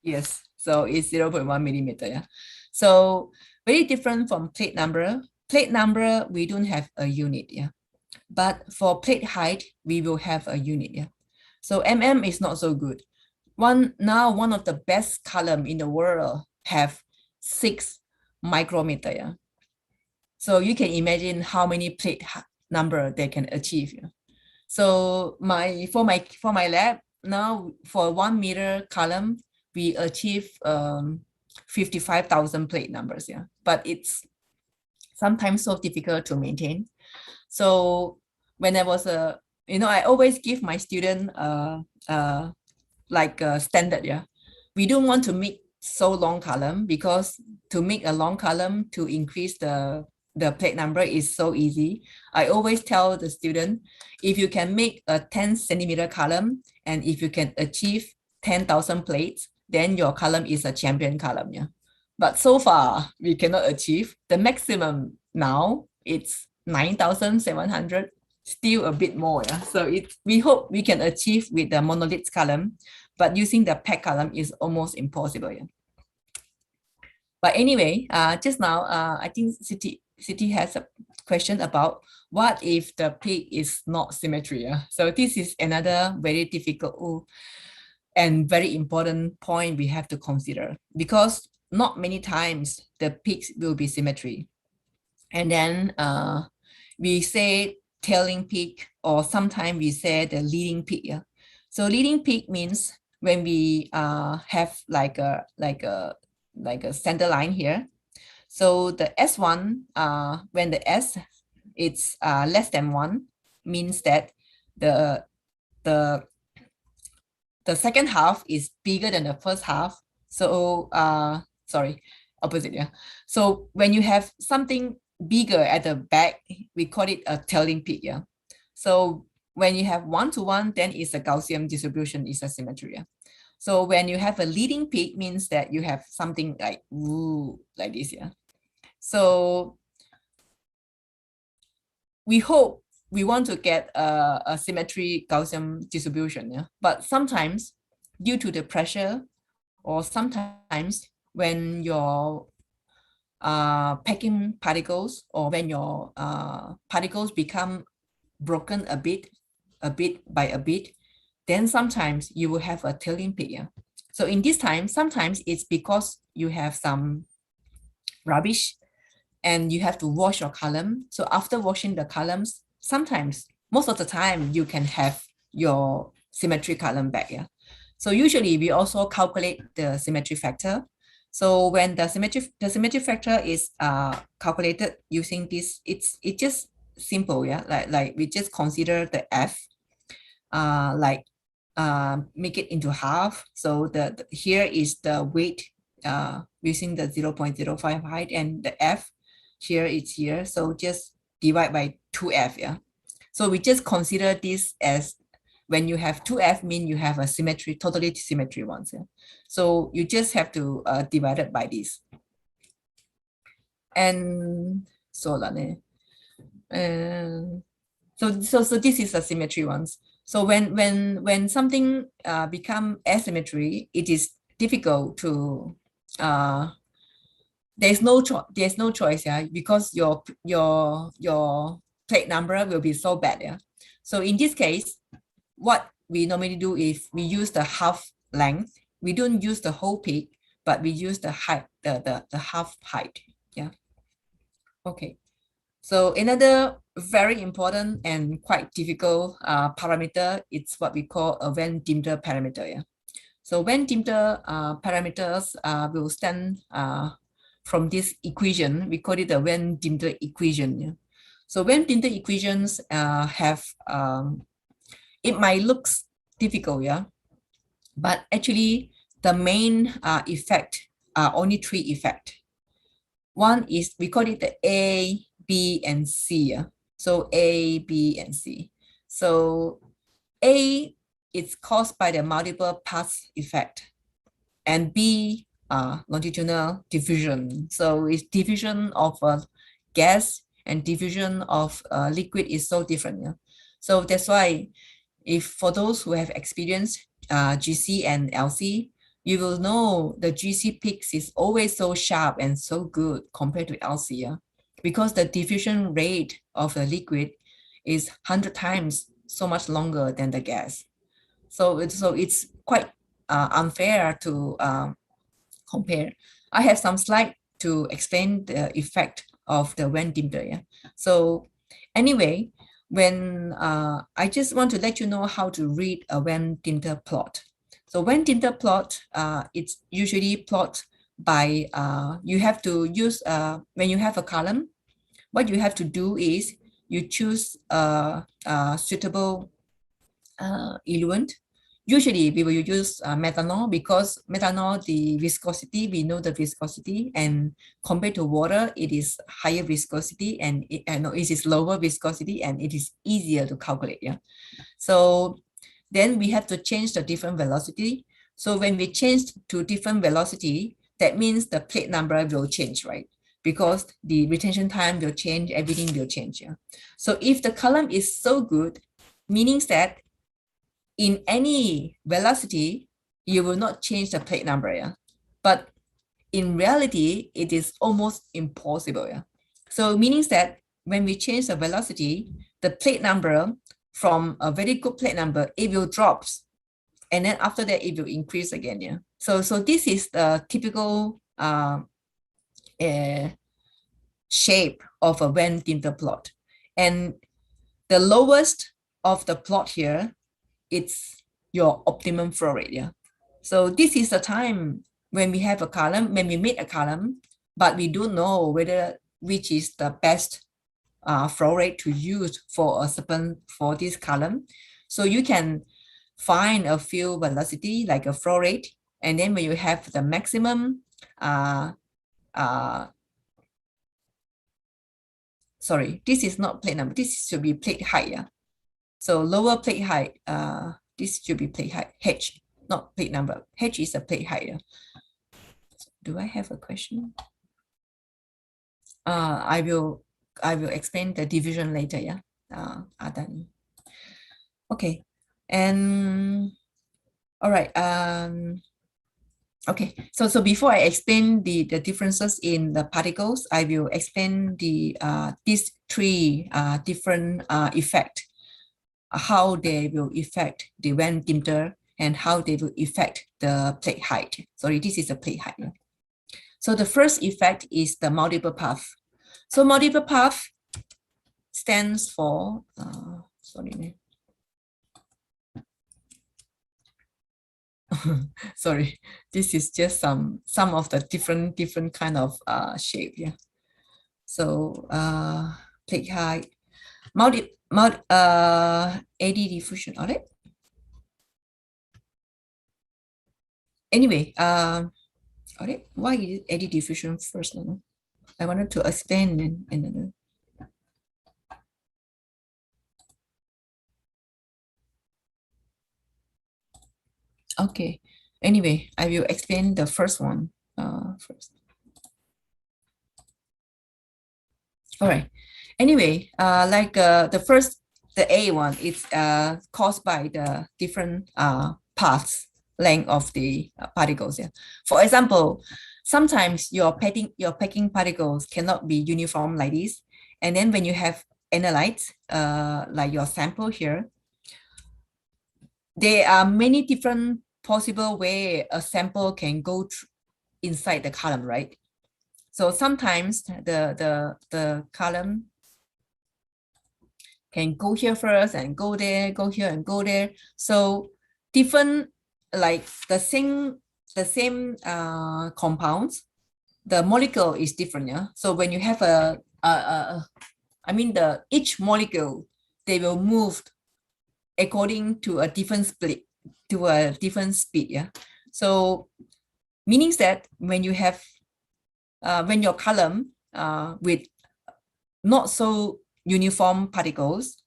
Yes, so it's 0.1 millimeter. Yeah. So very different from plate number. Plate number, we don't have a unit. Yeah. But for plate height, we will have a unit. Yeah. So mm is not so good. One of the best column in the world have 6 micrometer. Yeah. So you can imagine how many plate number they can achieve. Yeah. So for my lab now, for 1 meter column, we achieve 55,000 plate numbers. Yeah, but it's sometimes so difficult to maintain. So when I was I always give my student like a standard. Yeah, we don't want to make so long column because to make a long column to increase the plate number is so easy. I always tell the student, if you can make a 10 centimeter column and if you can achieve 10,000 plates, then your column is a champion column. Yeah. But so far we cannot achieve. The maximum now it's 9,700, still a bit more. Yeah. So we hope we can achieve with the monolith column, but using the pack column is almost impossible. Yeah. But anyway, just now, I think City has a question about what if the peak is not symmetry. Yeah? So this is another very difficult and very important point we have to consider because not many times the peaks will be symmetry. And then we say tailing peak or sometimes we say the leading peak. Yeah? So leading peak means when we have like a center line here. So the S1, when the S it's less than 1, means that the second half is bigger than the first half. So sorry, opposite. Yeah. So when you have something bigger at the back, we call it a tailing peak. Yeah. So when you have 1-to-1, then it's a Gaussian distribution, is a symmetry. Yeah. So when you have a leading peak means that you have something like like this. Yeah. So we hope we want to get a symmetry Gaussian distribution. Yeah. But sometimes due to the pressure or sometimes when your packing particles or when your particles become broken a bit by a bit, then sometimes you will have a tailing peak. Yeah? So in this time, sometimes it's because you have some rubbish and you have to wash your column. So after washing the columns, sometimes, most of the time, you can have your symmetry column back. Yeah. So usually we also calculate the symmetry factor. So when the symmetry factor is calculated using this, it's just simple, yeah. Like we just consider the F, make it into half. So here is the weight using the 0.05 height, and the F here is here. So just divide by 2F, yeah. So we just consider this as when you have 2F mean you have a symmetry, totally symmetry ones. Yeah? So you just have to divide it by this. And so this is a symmetry ones. So when something become asymmetry, it is difficult to there's no choice, yeah, because your plate number will be so bad, yeah. So in this case, what we normally do is we use the half length. We don't use the whole peak, but we use the height, the half height. Yeah. Okay. So another very important and quite difficult parameter, it's what we call a Van Dimbler parameter. Yeah. So Van Dimbler parameters will stand from this equation. We call it the Van Dimbler equation. Yeah. So Van Dimbler equations have it might look difficult, yeah, but actually the main effect are only 3 effects. One is we call it the A, B, and C. Yeah? So A, B, and C. So A is caused by the multiple pass effect, and B longitudinal diffusion. So it's diffusion of gas and diffusion of liquid is so different. Yeah? So that's why if for those who have experienced GC and LC, you will know the GC peaks is always so sharp and so good compared to LC, yeah? Because the diffusion rate of the liquid is 100 times so much longer than the gas. So it's quite unfair to compare. I have some slide to explain the effect of the Van Dimbler. Yeah? So anyway, when I just want to let you know how to read a Van Dimbler plot. So Van Dimbler plot, it's usually plot by, you have to use, when you have a column, what you have to do is you choose a suitable eluent. Usually we will use methanol because methanol, the viscosity, we know the viscosity, and compared to water, it is higher viscosity and it is lower viscosity and it is easier to calculate. Yeah. So then we have to change the different velocity. So when we change to different velocity, that means the plate number will change, right? Because the retention time will change, everything will change. Yeah. So if the column is so good, meaning that in any velocity, you will not change the plate number, yeah. But in reality, it is almost impossible, yeah. So meaning that when we change the velocity, the plate number from a very good plate number, it will drop, and then after that, it will increase again, yeah. So this is the typical shape of a Van Dimbler plot, and the lowest of the plot here, it's your optimum flow rate. Yeah. So this is the time when we have a column, when we make a column, but we don't know whether which is the best flow rate to use for a certain, for this column. So you can find a few velocity like a flow rate, and then when you have the maximum sorry, this is not plate number, this should be plate height. Yeah. So lower plate height, this should be plate height, H, not plate number. H is a plate height. Yeah. Do I have a question? I will explain the division later. Yeah. Adani. Okay. And all right. Okay. So before I explain the differences in the particles, I will explain the these 3 different effect, how they will affect the Van Dimbler and how they will affect the plate height. Sorry, this is the plate height. So the first effect is the multiple path. So multiple path stands for, sorry, Sorry, this is just some of the different kind of shape. Yeah. So click high, AD diffusion. All right. Anyway, all right. Why is AD diffusion first? No? I wanted to explain in okay. Anyway, I will explain the first one first. All right. Anyway, like the A one, it's caused by the different paths length of the particles. Yeah. For example, sometimes your packing particles cannot be uniform like this, and then when you have analytes, like your sample here, there are many different possible way a sample can go inside the column, right? So sometimes the column can go here first and go there, go here and go there. So different, like the same compounds, the molecule is different. Yeah. So when you have I mean each molecule, they will move according to a different split, to a different speed. Yeah. So meaning that when you have when your column with not so uniform particles,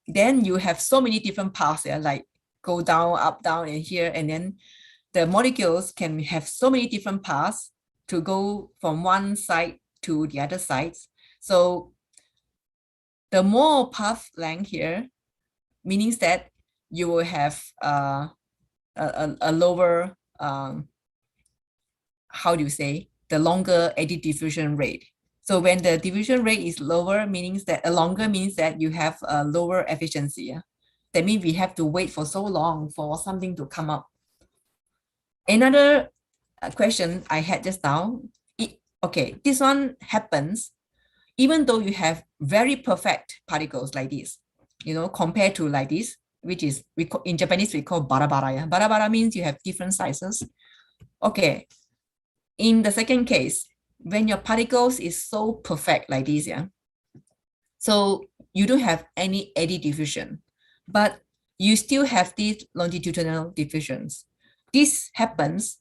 then you have so many different paths, yeah, like go down, up, down, and here, and then the molecules can have so many different paths to go from one side to the other sides. So the more path length here, meaning that you will have a lower, how do you say, the longer eddy diffusion rate. So when the diffusion rate is lower, meaning that longer means that you have a lower efficiency. Yeah? That means we have to wait for so long for something to come up. Another question I had just now, okay, this one happens even though you have very perfect particles like this, you know, compared to like this, which is, in Japanese, we call bara-bara. Yeah? Bara-bara means you have different sizes. Okay, in the second case, when your particles is so perfect like this, yeah, so you don't have any eddy diffusion, but you still have these longitudinal diffusions. This happens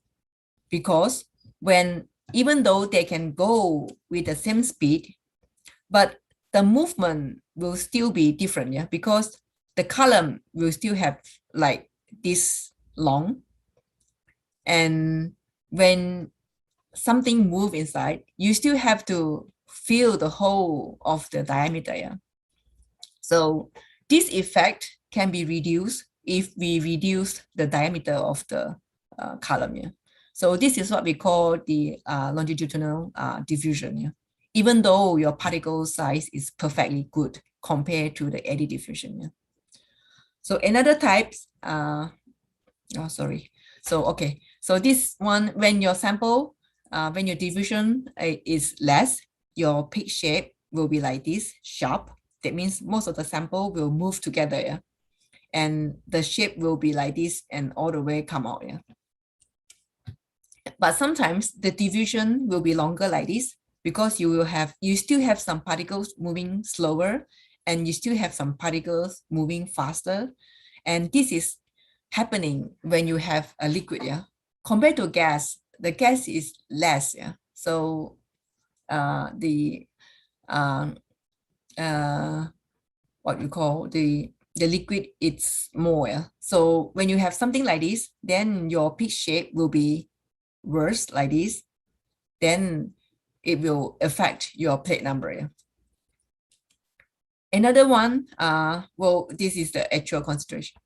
because when, even though they can go with the same speed, but the movement will still be different, yeah, because the column will still have like this long, and when something move inside, you still have to feel the whole of the diameter. Yeah. So this effect can be reduced if we reduce the diameter of the column. Yeah. So this is what we call the longitudinal diffusion. Yeah. Even though your particle size is perfectly good compared to the eddy diffusion. Yeah. So another type, sorry. So, okay. So this one, when your sample, when your diffusion is less, your peak shape will be like this, sharp. That means most of the sample will move together, yeah? And the shape will be like this and all the way come out, yeah? But sometimes the diffusion will be longer like this because you still have some particles moving slower and you still have some particles moving faster. And this is happening when you have a liquid, yeah? Compared to gas, the gas is less, yeah? So what you call the liquid, it's more, yeah? So when you have something like this, then your peak shape will be worse like this, then it will affect your plate number. Yeah? Another one, well, this is the actual concentration.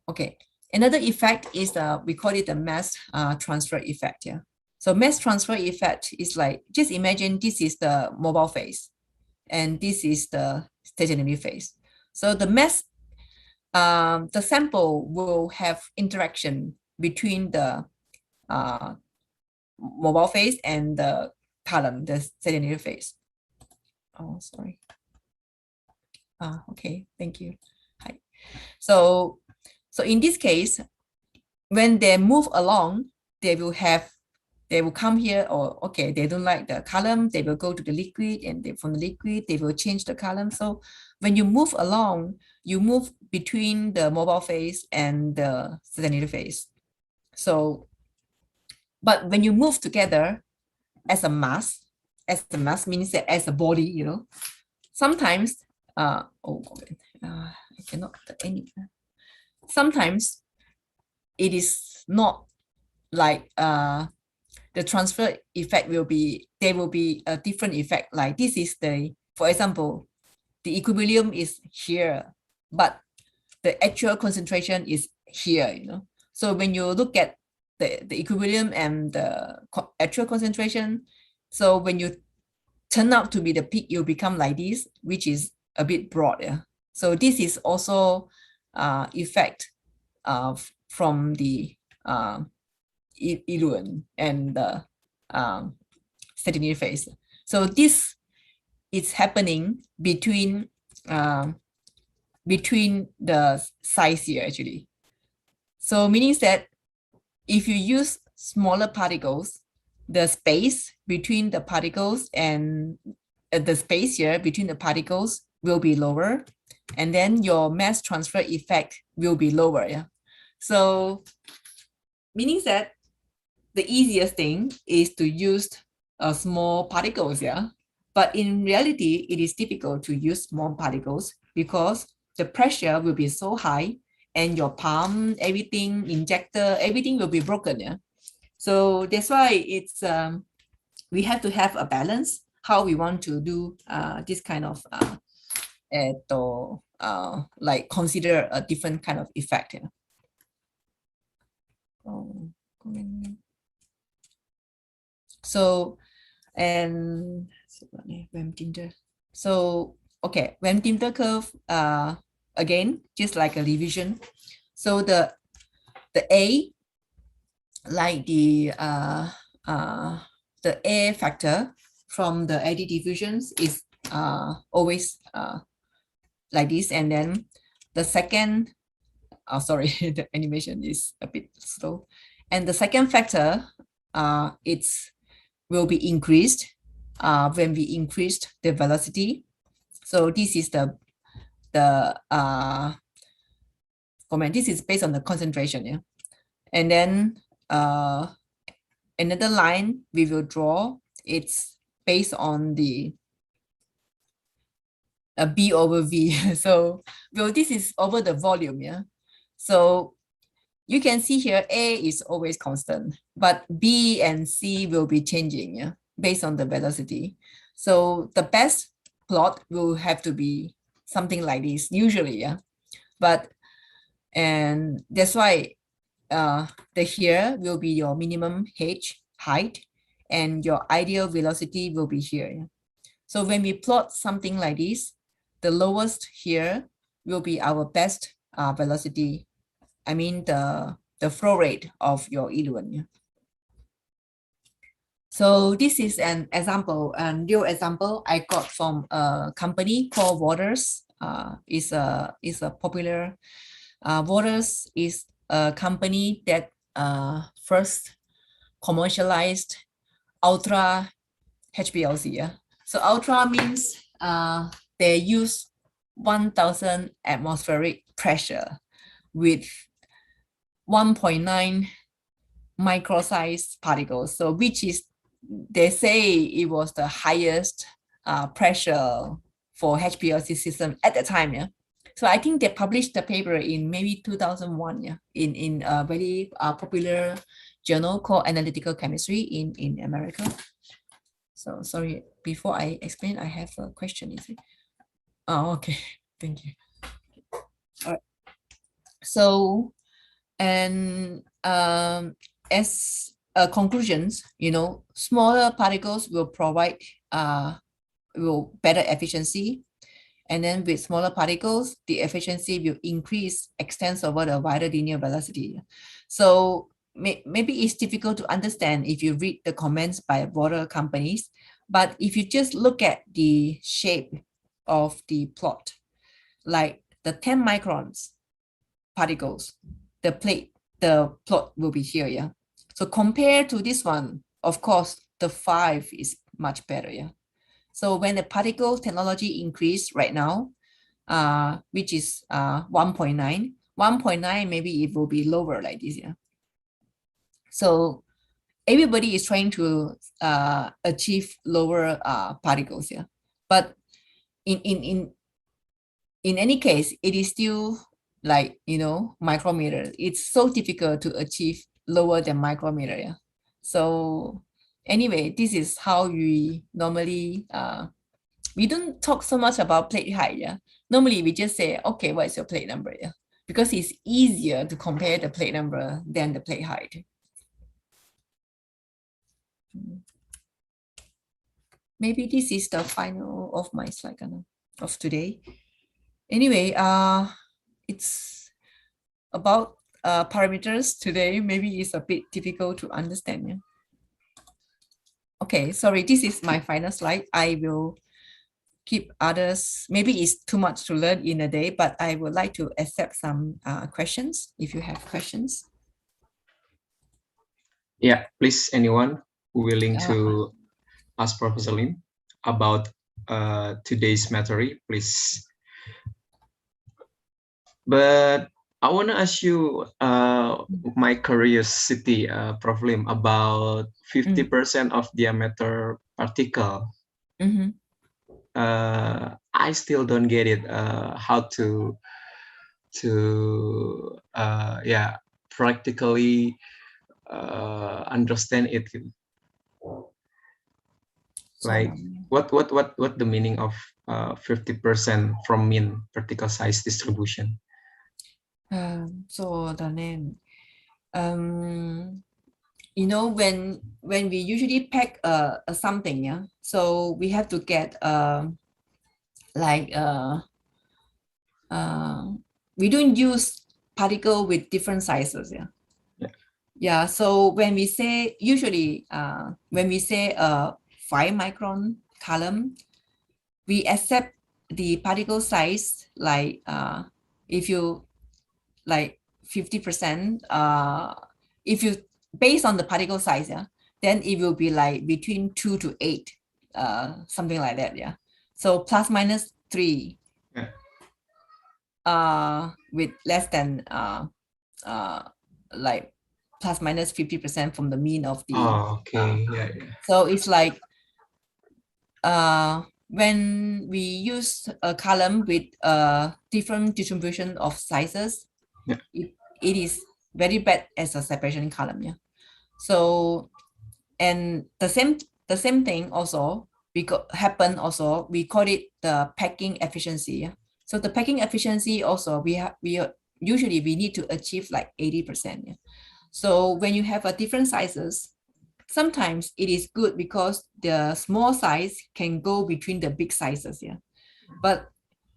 Okay, another effect is we call it the mass transfer effect. Yeah. So mass transfer effect is like, just imagine this is the mobile phase and this is the stationary phase. So the mass, the sample will have interaction between the mobile phase and the column, the stationary phase. Oh, sorry. Okay, thank you. Hi. So in this case, when they move along, they will come here, or okay, they don't like the column, they will go to the liquid, and from the liquid, they will change the column. So when you move along, you move between the mobile phase and the saturated phase. So, but when you move together as a mass means that as a body, sometimes, I cannot, sometimes it is not like, the transfer effect there will be a different effect. Like this is for example, the equilibrium is here, but the actual concentration is here, So when you look at the equilibrium and the actual concentration, so when you turn out to be the peak, you become like this, which is a bit broad. Yeah. So this is also effect from the eluent and the saturated phase. So this is happening between the size here actually. So meaning that if you use smaller particles, the space between the particles and the space here between the particles will be lower, and then your mass transfer effect will be lower. Yeah. So meaning that the easiest thing is to use small particles. Yeah. But in reality, it is difficult to use small particles because the pressure will be so high, and your pump, everything, injector, everything will be broken. Yeah. So that's why it's we have to have a balance how we want to do this kind of like consider a different kind of effect. Yeah. So and so okay, when Dimbler curve, again, just like a revision. So the A, like the A factor from the eddy diffusions is always like this, and then the second, sorry, the animation is a bit slow, and the second factor, it's will be increased when we increased the velocity. So this is the comment. This is based on the concentration. Yeah, and then another line we will draw. It's based on the B over V. So well, this is over the volume. Yeah, so you can see here A is always constant, but B and C will be changing, yeah, based on the velocity. So the best plot will have to be something like this usually, yeah. But and that's why the here will be your minimum h height, and your ideal velocity will be here. Yeah? So when we plot something like this, the lowest here will be our best velocity. I mean the flow rate of your eluent. Yeah? So this is an example, a new example I got from a company called Waters. Is a popular. Waters is a company that first commercialized ultra HPLC. Yeah? So ultra means they use 1,000 atmospheric pressure with 1.9 micro-sized particles. So which is, they say it was the highest pressure for HPLC system at the time. Yeah. So I think they published the paper in maybe 2001. Yeah, in a very popular journal called Analytical Chemistry in America. So sorry, before I explain, I have a question. Is it? Oh, okay. Thank you. All right. So, and as conclusions, smaller particles will provide better efficiency, and then with smaller particles, the efficiency will increase, extends over the wider linear velocity. So maybe it's difficult to understand if you read the comments by broader companies, but if you just look at the shape of the plot, like the 10 microns particles, the plate the plot will be here, yeah. So compared to this one, of course, the 5 is much better, yeah. So when the particle technology increase right now, which is 1.9, 1.9, maybe it will be lower like this, yeah. So everybody is trying to achieve lower particles, yeah. But in any case, it is still like, you know, micrometer. It's so difficult to achieve lower than micrometer, yeah. So anyway, this is how we normally, we don't talk so much about plate height, yeah. Normally we just say, okay, what is your plate number, yeah? Because it's easier to compare the plate number than the plate height. Maybe this is the final of my slide of today. Anyway, it's about parameters today. Maybe it's a bit difficult to understand. Yeah? Okay, sorry, this is my final slide. I will keep others. Maybe it's too much to learn in a day, but I would like to accept some questions if you have questions. Yeah, please, anyone who willing to ask Professor Lim about today's material, please. But I want to ask you my curiosity, Prof. Lim, about 50% of diameter particle. I still don't get it. How to yeah, practically understand it. Like what the meaning of 50% from mean particle size distribution? So the name, you know, when we usually pack something, yeah, so we have to get like we don't use particle with different sizes, yeah. Yeah, so when we say usually when we say 5 micron column, we accept the particle size like if you like 50%, if you based on the particle size, yeah, then it will be like between 2 to 8, something like that, yeah. So plus minus 3, with less than like plus minus 50% from the mean of the. Oh, okay. Yeah. So it's like when we use a column with a different distribution of sizes, it is very bad as a separation column, yeah. So and the same thing also happen also, we call it the packing efficiency, yeah. So the packing efficiency also we usually we need to achieve like 80%, yeah. So when you have a different sizes, sometimes it is good because the small size can go between the big sizes, yeah. But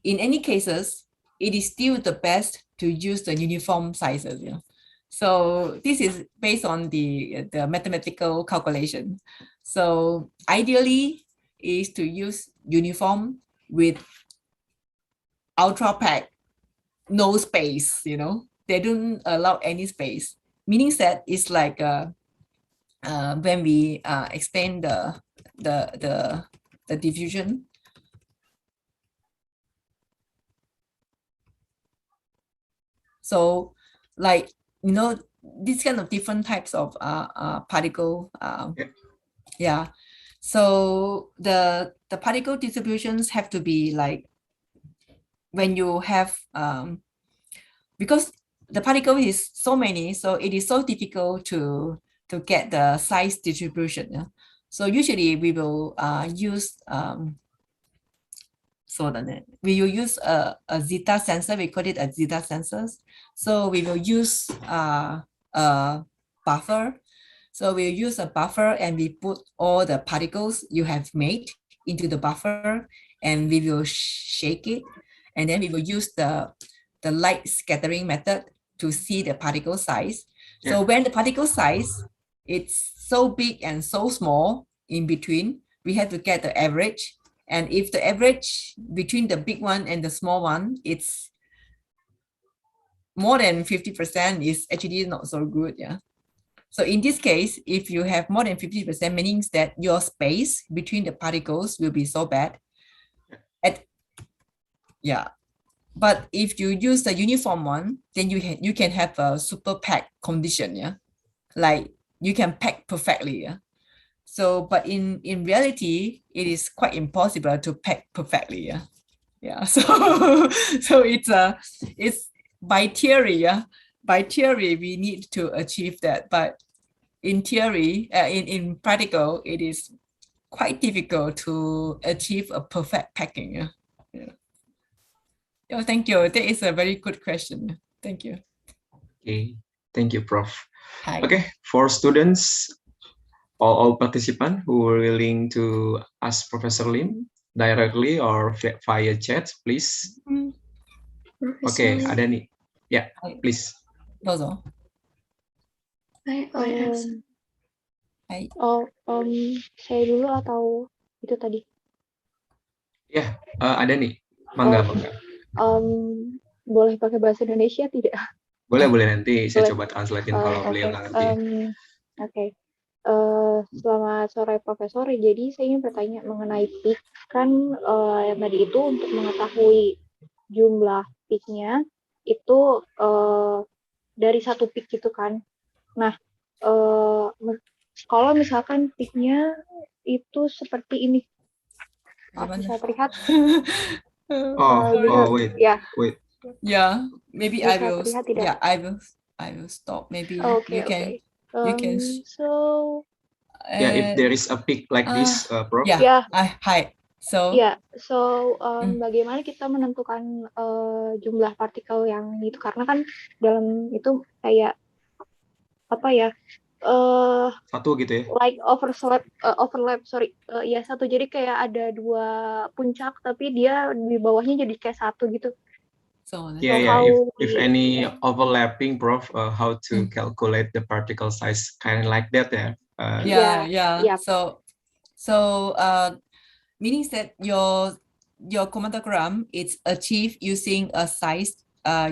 in any cases, it is still the best to use the uniform sizes, yeah. So this is based on the mathematical calculation. So ideally is to use uniform with ultra pack, no space, you know, they don't allow any space, meaning that it's like when we explain the diffusion. So like, you know, these kind of different types of particle, yeah. So the particle distributions have to be like when you have because the particle is so many, so it is so difficult to get the size distribution, yeah? So usually we will use we will use a zeta sensor. We call it a zeta sensors. So we will use a buffer. So we'll use a buffer and we put all the particles you have made into the buffer and we will shake it. And then we will use the light scattering method to see the particle size. So when the particle size, it's so big and so small in between, we have to get the average. And if the average between the big one and the small one, it's more than 50% is actually not so good. Yeah. So in this case, if you have more than 50%, means that your space between the particles will be so bad. But if you use the uniform one, then you can have a super pack condition. Yeah. Like you can pack perfectly. Yeah. So, but in reality, it is quite impossible to pack perfectly. Yeah. Yeah. So it's by theory. Yeah. By theory, we need to achieve that. But in theory, in practical, it is quite difficult to achieve a perfect packing. Yeah. Yeah. Oh, thank you. That is a very good question. Thank you. Okay, thank you, Prof. Hi. Okay, for students, all participants who are willing to ask Professor Lim directly or via chat, please. Okay, ada nih. Ya, please. Dozo. Hai. Saya dulu atau itu tadi? Ya, ada nih. Mangga, mangga. Boleh pakai bahasa Indonesia tidak? Boleh nanti saya Boleh. coba translatein kalau beliau nggak ngerti. Oke. Selamat sore Profesor. Jadi saya ingin bertanya mengenai peak. Kan yang tadi itu untuk mengetahui jumlah peaknya itu dari satu peak gitu kan. Nah, kalau misalkan peaknya itu seperti ini, bisa terlihat? Wait. Ya. Wait. Yeah, maybe I Bisa will. terlihat tidak? Yeah, I will stop. Maybe Okay, you can. okay. You can. So. Yeah, if there is a peak like this, Prof. Yeah. Hi. So. Yeah. So bagaimana kita menentukan jumlah partikel yang itu? Karena kan dalam itu kayak apa ya? Satu gitu ya? Like overlap. Sorry. Ya satu. Jadi kayak ada dua puncak, tapi dia di bawahnya jadi kayak satu gitu. Yeah. If any overlapping, Prof, how to calculate the particle size, kind of like that, yeah. Yeah. So, meaning that your chromatogram is achieved using a size.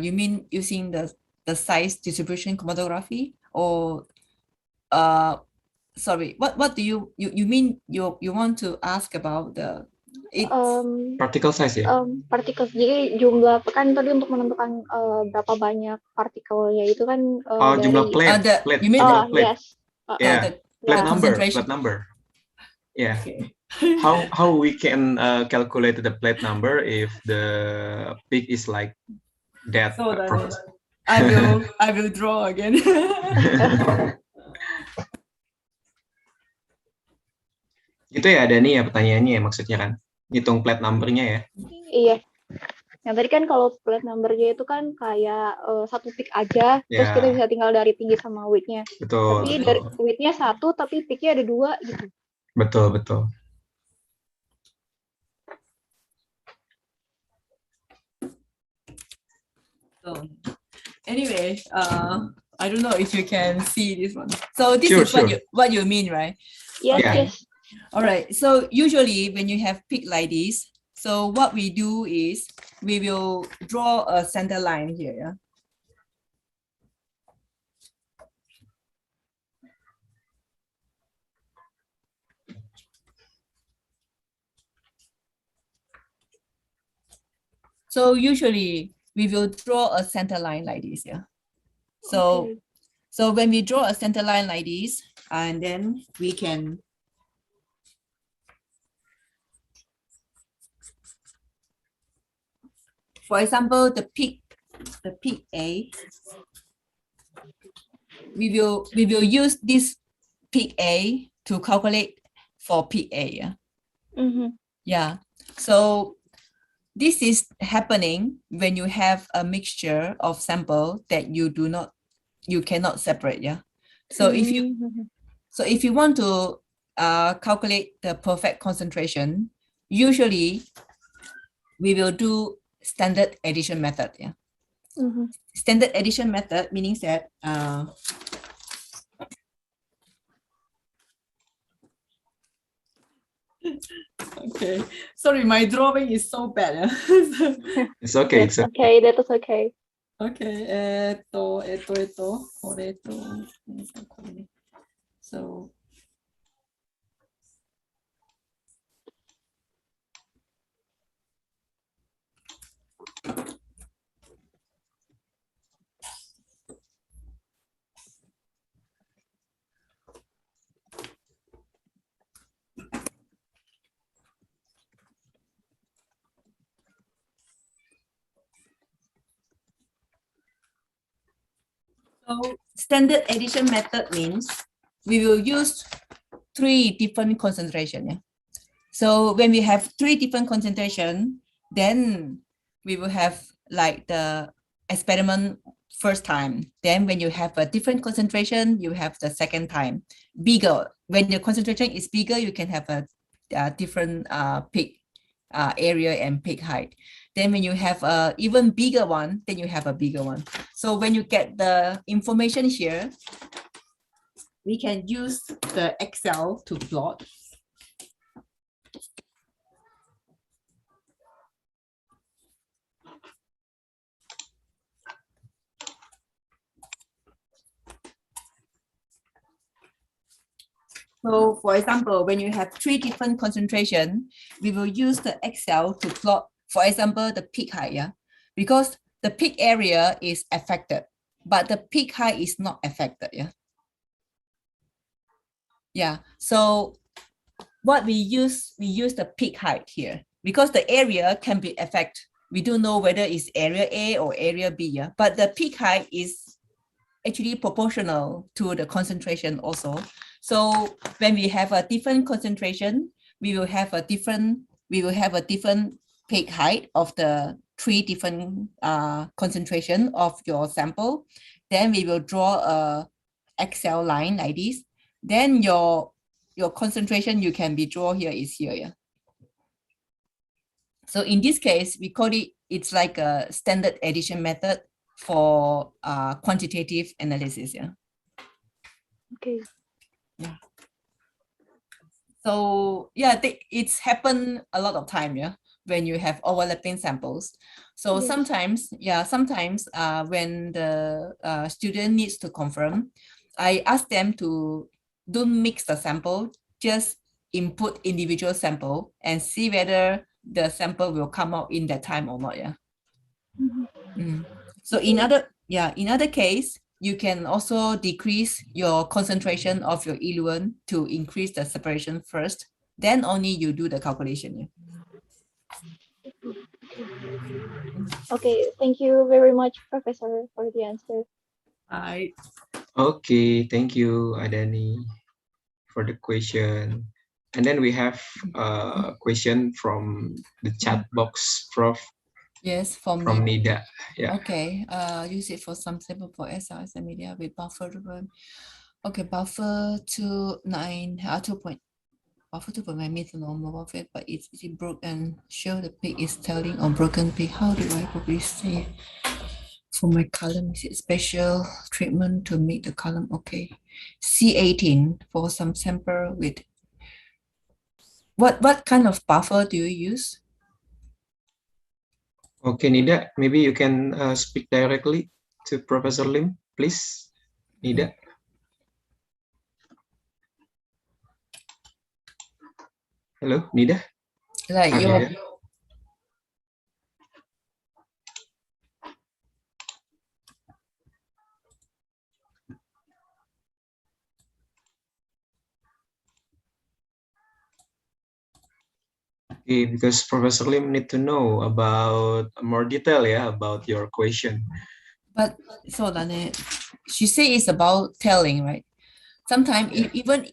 You mean using the size distribution chromatography, or sorry, what do you mean? You want to ask about the particle size ya? Partikel. Jadi jumlah kan tadi untuk menentukan berapa banyak partikelnya itu kan jumlah plate. You mean jumlah plate. Yes. Plate number. Yeah. Okay. How we can calculate the plate number if the peak is like that? So I will draw again. Gitu ya, Dani ya pertanyaannya ya, maksudnya kan hitung plate numbernya ya? Iya. Yang tadi kan kalau plate numbernya itu kan kayak satu peak aja, terus kita bisa tinggal dari tinggi sama width-nya. Betul. Tapi dari width-nya satu, tapi peak-nya ada dua gitu. Betul. So, anyway, I don't know if you can see this one. So this is what you mean, right? Yes, okay. Yes. All right. So usually when you have peak like this, so what we do is we will draw a center line here. Yeah. So usually we will draw a center line like this. Yeah. So when we draw a center line like this, and then we can for example, the peak A, we will use this peak A to calculate for peak A. Yeah. Yeah. So this is happening when you have a mixture of sample that you cannot separate. Yeah. So if you want to calculate the perfect concentration, usually we will do standard addition method. Yeah. Standard addition method meaning that okay, sorry, my drawing is so bad. It's okay. It's okay. That is okay. Okay, so standard addition method means we will use 3 different concentration. Yeah? So when we have 3 different concentration, then we will have like the experiment first time. Then when you have a different concentration, you have the second time. Bigger, when your concentration is bigger, you can have a different peak area and peak height. Then when you have a even bigger one, then you have a bigger one. So when you get the information here, we can use the Excel to plot. So for example, when you have 3 different concentration, we will use the Excel to plot, for example, the peak height, yeah? Because the peak area is affected, but the peak height is not affected, yeah? Yeah, so what we use the peak height here, because the area can be affected. We don't know whether it's area A or area B, yeah? But the peak height is actually proportional to the concentration also. So when we have a different concentration, we will have a different peak height of the 3 different concentration of your sample. Then we will draw a Excel line like this. Then your concentration you can be draw here is here. Yeah. So in this case, we call it's like a standard addition method for quantitative analysis. Yeah. Okay. Yeah. So yeah, it's happened a lot of time. Yeah, when you have overlapping samples. So Yes. sometimes when the student needs to confirm, I ask them to don't mix the sample, just input individual sample and see whether the sample will come out in that time or not. Yeah. So in other case, you can also decrease your concentration of your eluent to increase the separation first. Then only you do the calculation. Okay, thank you very much, Professor, for the answer. Okay, thank you, Adani, for the question. And then we have a question from the chat box, Prof. Yes, from Nida. Yeah. Okay. Use it for some sample for SRS media with buffer. Okay, buffer 2.9 buffer 2.9 meter normal fit, but it's broke and show the peak is telling on broken peak. How do I probably say for my column? Is it special treatment to make the column okay? C18 for some sample with what kind of buffer do you use? Okay, Nida, maybe you can speak directly to Professor Lim, please. Nida. Hello, Nida. Like your Nida? Okay, because Professor Lim need to know about more detail, yeah, about your question. But so then she say it's about telling, right? Sometimes even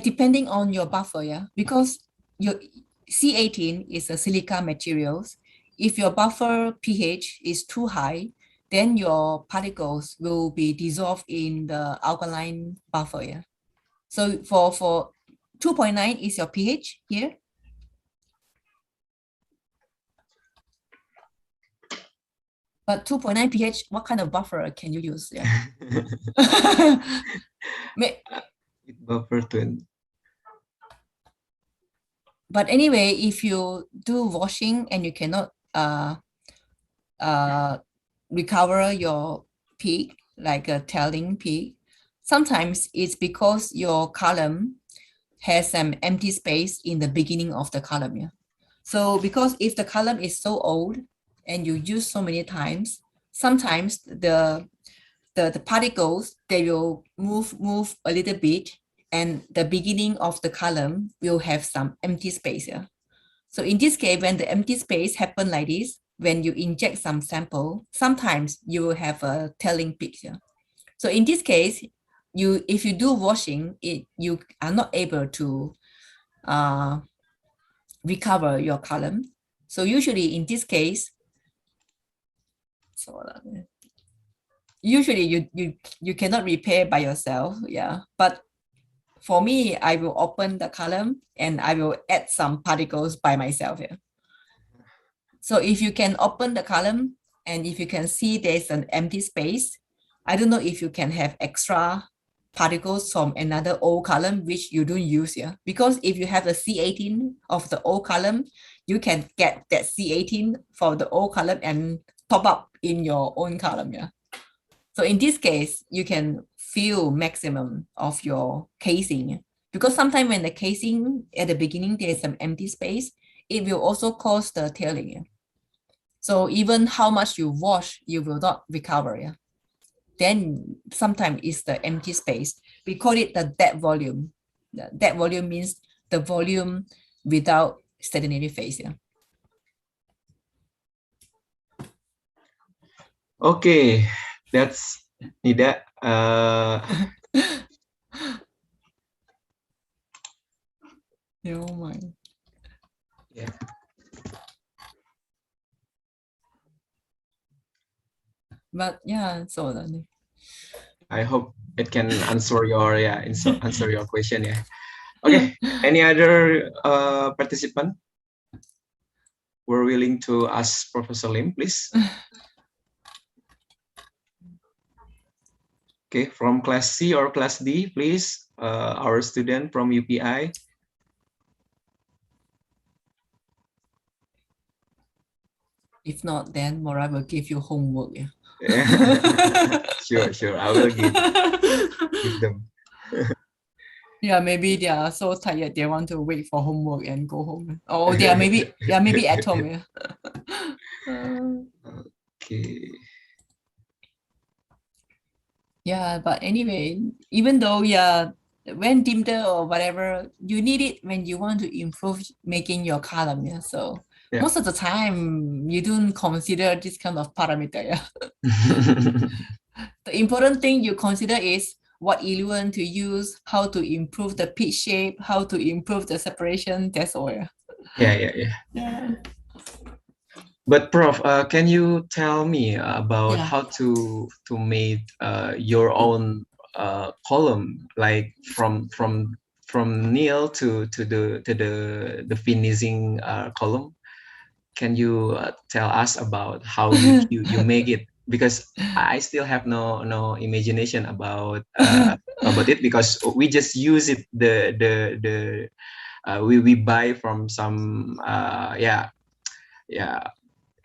depending on your buffer, yeah, because your C18 is a silica materials. If your buffer pH is too high, then your particles will be dissolved in the alkaline buffer. Yeah. So for 2.9 is your pH here. But 2.9 pH, what kind of buffer can you use? Yeah. Buffer 20. But anyway, if you do washing and you cannot recover your peak, like a telling peak, sometimes it's because your column has some empty space in the beginning of the column. Yeah. So because if the column is so old and you use so many times, sometimes the particles, they will move a little bit, and the beginning of the column will have some empty space. Yeah. So in this case, when the empty space happen like this, when you inject some sample, sometimes you will have a telling picture. So in this case, if you do washing, you are not able to recover your column. So usually in this case, usually you cannot repair by yourself. Yeah. But for me, I will open the column and I will add some particles by myself here. So if you can open the column and if you can see there's an empty space, I don't know if you can have extra particles from another old column which you don't use here. Because if you have the C18 of the old column, you can get that C18 for the old column and top up in your own column. Yeah. So in this case, you can fill maximum of your casing. Because sometimes when the casing at the beginning, there's some empty space, it will also cause the tailing. So even how much you wash, you will not recover. Yeah. Then sometimes it's the empty space. We call it the dead volume. The dead volume means the volume without stationary phase. Yeah. Okay, that's Nida. Oh my. Yeah. But yeah, so I hope it can answer your answer your question. Yeah. Okay. Any other participant were willing to ask Professor Lim, please? Okay, from class C or class D, please. Our student from UPI. If not, then Mora will give you homework. Yeah. Sure. I will give them. Yeah, maybe they are so tired they want to wait for homework and go home. Or they are maybe at home. Yeah. Okay. Yeah, but anyway, even though when Dimbler or whatever, you need it when you want to improve making your column. Yeah. So most of the time you don't consider this kind of parameter. Yeah. The important thing you consider is what eluent to use, how to improve the pitch shape, how to improve the separation. That's all. Yeah. But Prof, can you tell me about how to make your own column, like from nil to the finishing column? Can you tell us about how you make it? Because I still have no imagination about it, because we just use it we buy from some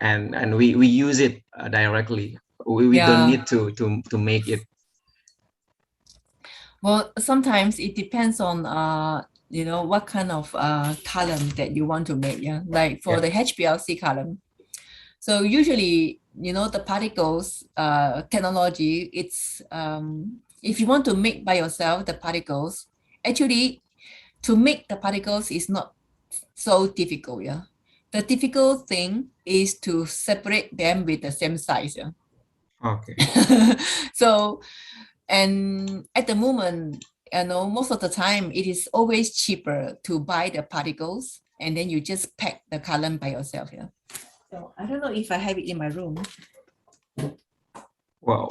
and we use it directly. We don't need to make it. Well, sometimes it depends on what kind of column that you want to make. Yeah, like for the HPLC column. So usually, the particles technology, it's if you want to make by yourself the particles, actually to make the particles is not so difficult. Yeah. The difficult thing is to separate them with the same size. Yeah. Okay. So, and at the moment, most of the time, it is always cheaper to buy the particles and then you just pack the column by yourself. Yeah. So I don't know if I have it in my room. Wow.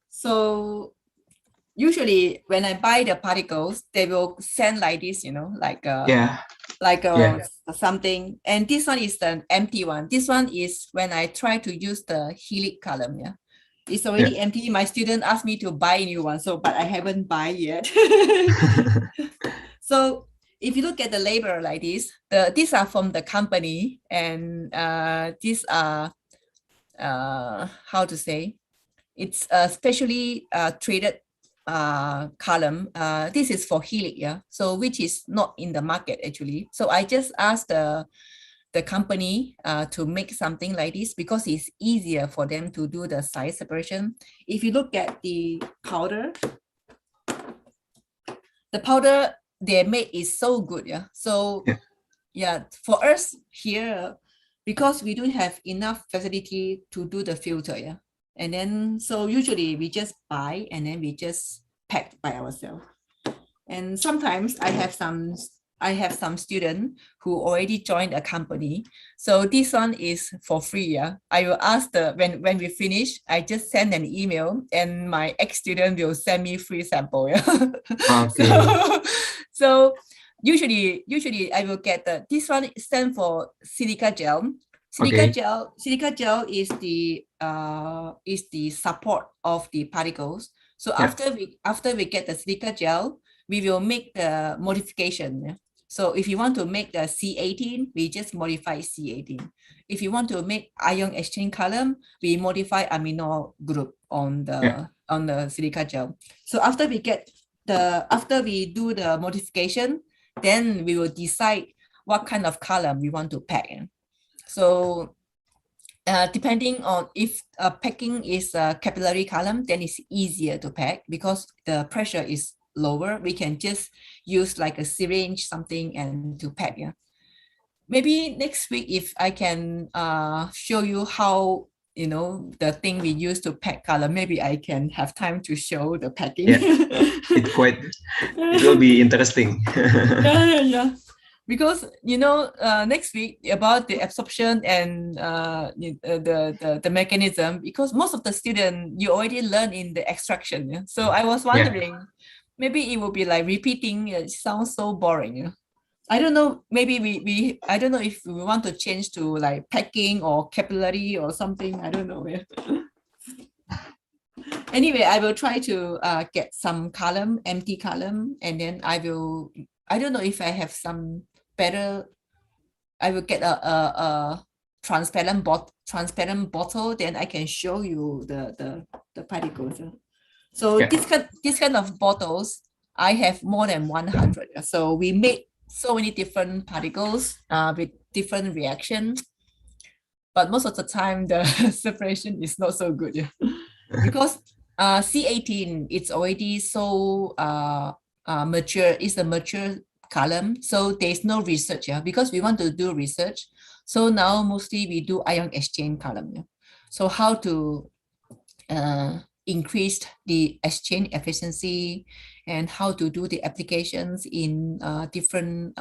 So usually when I buy the particles, they will send like this, like something. And this one is the empty one. This one is when I try to use the helix column. Yeah. It's already empty. My student asked me to buy a new one, so but I haven't buy yet. So if you look at the label like this, these are from the company, and these are how to say, it's a specially traded column. This is for Helix, yeah. So which is not in the market actually. So I just asked the company to make something like this because it's easier for them to do the size separation. If you look at the powder they made is so good, yeah. So yeah, for us here, because we don't have enough facility to do the filter, yeah. And then so usually we just buy and then we just pack by ourselves. And sometimes I have some students who already joined a company. So this one is for free. Yeah. I will ask when we finish, I just send an email and my ex-student will send me free sample. Yeah. Okay. So usually I will get this one stand for silica gel. Silica gel is the support of the particles. So after we get the silica gel, we will make the modification. So if you want to make the C18, we just modify C18. If you want to make ion exchange column, we modify amino group on the silica gel. So after we do the modification, then we will decide what kind of column we want to pack in. So depending on if packing is a capillary column, then it's easier to pack because the pressure is lower. We can just use like a syringe something and to pack. Yeah. Maybe next week if I can show you how the thing we use to pack column, maybe I can have time to show the packing. It will be interesting. Yeah. Because next week about the absorption and the mechanism, because most of the student you already learn in the extraction. Yeah? So I was wondering, maybe it will be like repeating. It sounds so boring. Yeah? I don't know. Maybe I don't know if we want to change to like packing or capillary or something. I don't know. Yeah. Anyway, I will try to get some empty column, and then I don't know if I have some better. I will get a transparent bottle, then I can show you the particles. So this kind of bottles, I have more than 100. So we made so many different particles with different reactions. But most of the time, the separation is not so good. Yeah. Because C18, it's already so mature. It's a mature column, so there's no research. Yeah, because we want to do research. So now mostly we do ion exchange column. Yeah? So how to increase the exchange efficiency and how to do the applications in different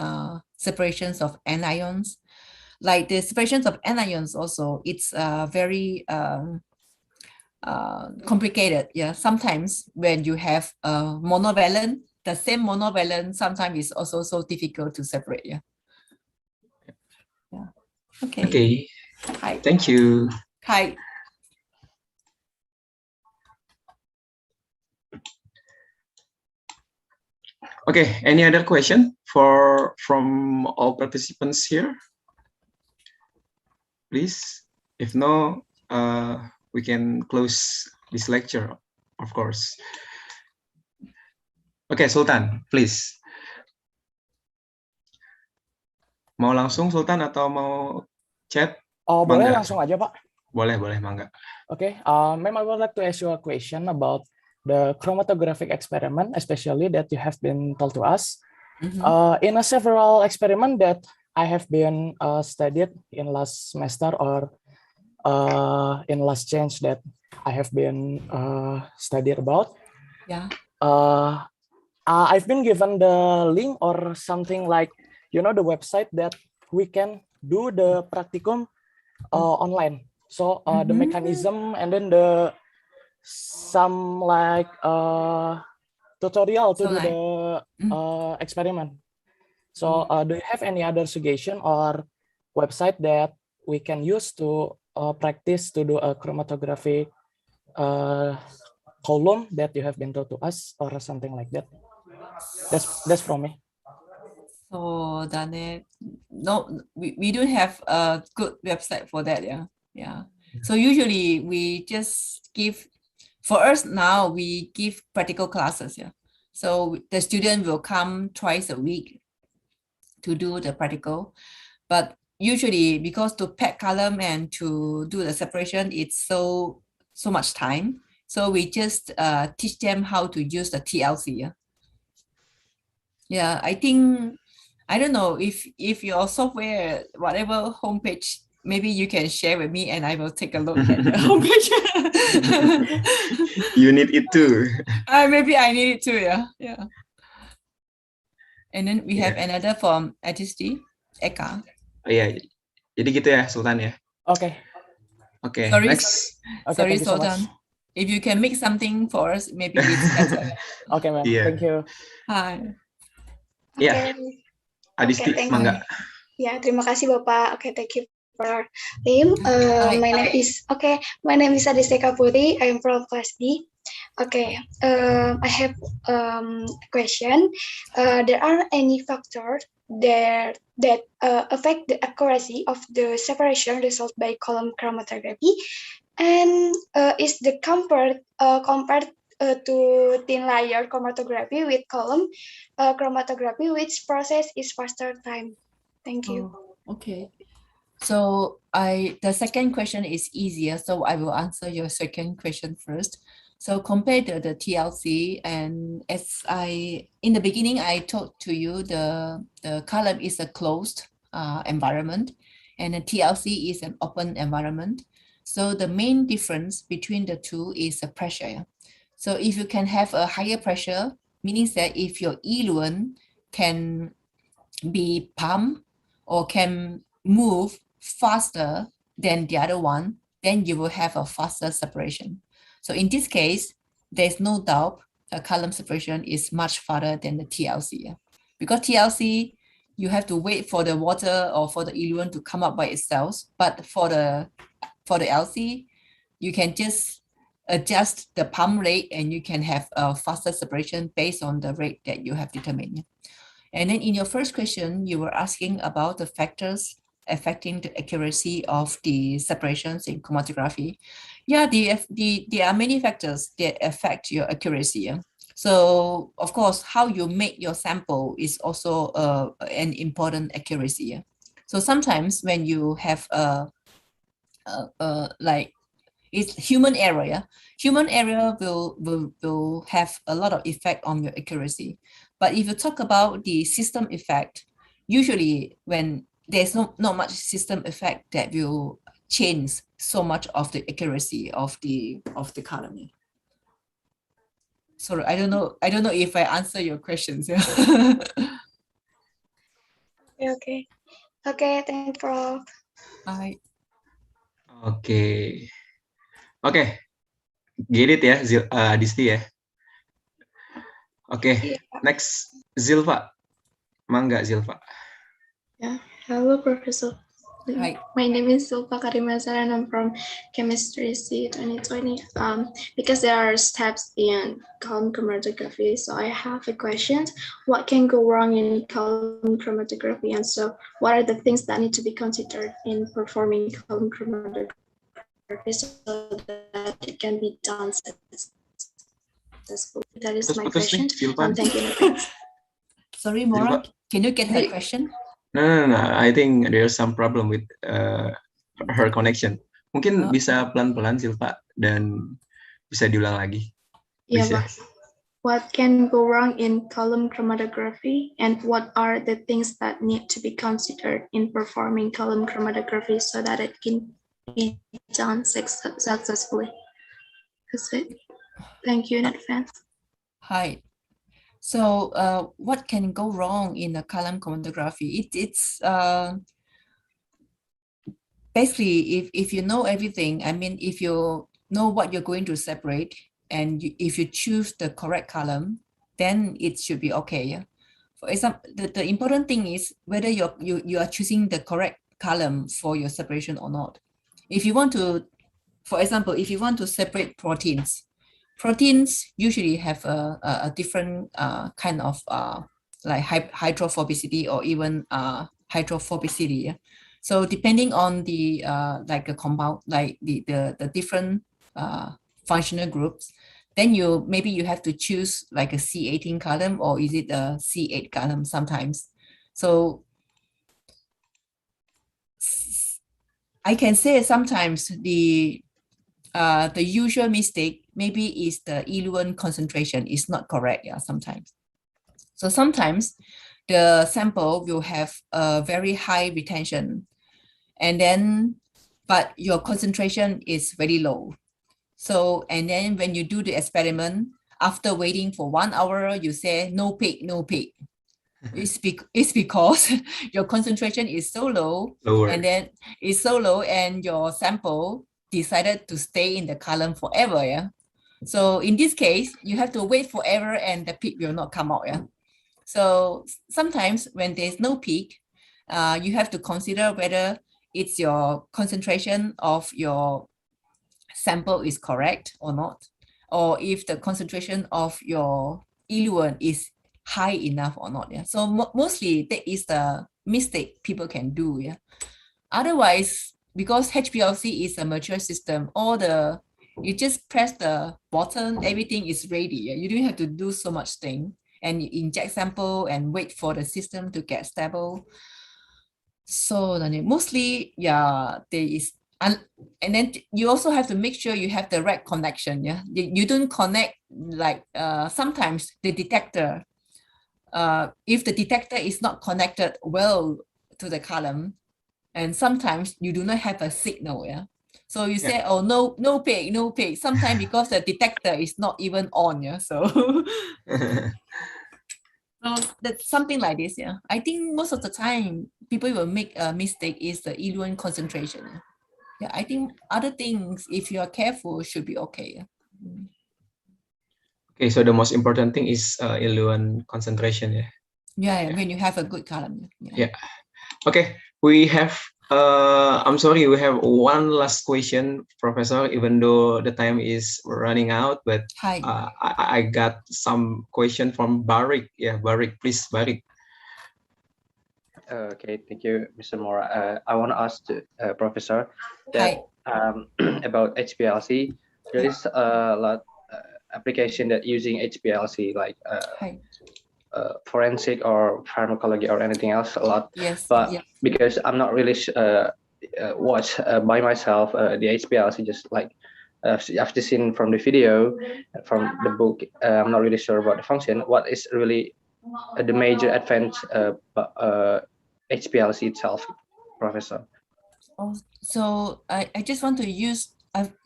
separations of anions. Like the separations of anions also, it's very complicated. Yeah, sometimes when you have monovalent, the same monovalent sometimes is also so difficult to separate. Yeah. Okay. Hi. Thank you. Hi. Okay, any other question from all participants here? Please, if no, we can close this lecture, of course. Okay, Sultan, please. Mau langsung Sultan atau mau chat? Oh, boleh langsung aja, Pak. Boleh, mangga. Okay, ma'am, I would like to ask you a question about the chromatographic experiment, especially that you have been told to us. In a several experiment that I have been studied in last semester or in last change that I have been studied about. Yeah. I've been given the link or something like, the website that we can do the practicum online. So the mechanism and then some like tutorial to do the experiment. So do you have any other suggestion or website that we can use to practice to do a chromatography column that you have been told to us or something like that. That's from me. So Dane, no, we don't have a good website for that. Yeah. So usually we just give, for us now, we give practical classes. Yeah. So the student will come twice a week to do the practical, but usually because to pack column and to do the separation, it's so much time. So we just teach them how to use the TLC. Yeah, I think, I don't know if your software, whatever homepage, maybe you can share with me and I will take a look at the homepage. You need it too. Maybe I need it too. Yeah. And then we have Yeah. another from Atisti, Eka. Oh iya, jadi gitu ya Sultan ya. Okay. Okay, Sorry, next. Okay, sorry, thank you so much. Sultan. If you can make something for us, maybe it's better. Okay, ma'am. Iya. Thank you. Hi. Iya. Adisti, thank mangga. Ya, terima kasih Bapak. Oke, thank you for name. Hi. My name is Adisteka Putri. I am from class D. Okay, I have a question. There are any factors that affect the accuracy of the separation result by column chromatography, and is the compared to thin layer chromatography with column chromatography, which process is faster time? Thank you. Oh, okay. So the second question is easier, so I will answer your second question first. So compared to the TLC, and as in the beginning, I told to you the column is a closed environment and the TLC is an open environment. So the main difference between the two is the pressure. So if you can have a higher pressure, meaning that if your eluent can be pumped or can move faster than the other one, then you will have a faster separation. So in this case, there's no doubt the column separation is much farther than the TLC. Because TLC, you have to wait for the water or for the eluent to come up by itself. But for the LC, you can just adjust the pump rate and you can have a faster separation based on the rate that you have determined. And then in your first question, you were asking about the factors affecting the accuracy of the separations in chromatography. Yeah, there are many factors that affect your accuracy. So of course, how you make your sample is also an important accuracy. So sometimes when you have like it's human error, human error will have a lot of effect on your accuracy. But if you talk about the system effect, usually when there's not much system effect that will change so much of the accuracy of the column. So I don't know if I answer your questions. Okay. Thank you, Prof. Hi. Okay. Okay. Get it ya, Adisti ya. Okay, next Zilva. Mangga Zilva. Yeah, hello, Professor. Hi. My name is Silva Karimazar and I'm from Chemistry C 2020. Because there are steps in column chromatography, so I have a question. What can go wrong in column chromatography? And so what are the things that need to be considered in performing column chromatography so that it can be done successfully? That is my question. Thank you in advance. Sorry, Mora, can you get her question? No. I think there's some problem with her connection. Mungkin bisa pelan-pelan Silva dan bisa diulang lagi. Yeah, what can go wrong in column chromatography and what are the things that need to be considered in performing column chromatography so that it can be done successfully? That's it. Thank you in advance. Hi. So what can go wrong in the column chromatography? It's basically if you know everything, I mean, if you know what you're going to separate and if you choose the correct column, then it should be okay. Yeah? For example, the important thing is whether you are choosing the correct column for your separation or not. If you want to for example, if you want to separate proteins, proteins usually have a different kind of like hydrophobicity or even hydrophobicity. Yeah? So depending on the like a compound, like the different functional groups, then maybe you have to choose like a C18 column, or is it a C8 column sometimes. So I can say sometimes the usual mistake maybe is the eluent concentration is not correct. Yeah, sometimes. So sometimes the sample will have a very high retention, and then but your concentration is very low. So and then when you do the experiment, after waiting for 1 hour, you say no peak, no peak. It's because your concentration is so low, Lower. and then it's so low, and your sample decided to stay in the column forever. Yeah. So in this case, you have to wait forever, and the peak will not come out. Yeah. So sometimes when there's no peak, you have to consider whether it's your concentration of your sample is correct or not, or if the concentration of your eluent is high enough or not. Yeah. So mostly that is the mistake people can do. Yeah. Otherwise, because HPLC is a mature system, you just press the button, everything is ready. Yeah? You don't have to do so much thing, and you inject sample and wait for the system to get stable. So then mostly, yeah, there is, and then you also have to make sure you have the right connection. Yeah, you don't connect like sometimes the detector. If the detector is not connected well to the column, and sometimes you do not have a signal. Yeah. So you say, oh, no peak, no peak. Sometimes because the detector is not even on. Yeah. So, so that's something like this. Yeah. I think most of the time people will make a mistake is the eluent concentration. Yeah. Yeah. I think other things, if you are careful, should be okay. Yeah. Okay, so the most important thing is eluent concentration. Yeah. Yeah. When you have a good column. Yeah. Okay, we have, I'm sorry, we have one last question, Professor, even though the time is running out, but Hi. I got some question from Barik. Yeah, Barik, please, Barik. Okay, thank you, Mr. Mora. I want to ask the professor Hi. that about HPLC. There is a lot application that using HPLC like Hi. forensic or pharmacology or anything else a lot. Yes. But Yeah. because I'm not really watch by myself the HPLC, just like after seen from the video, from the book, I'm not really sure about the function. What is really the major advantage HPLC itself, Professor? Oh, so I just want to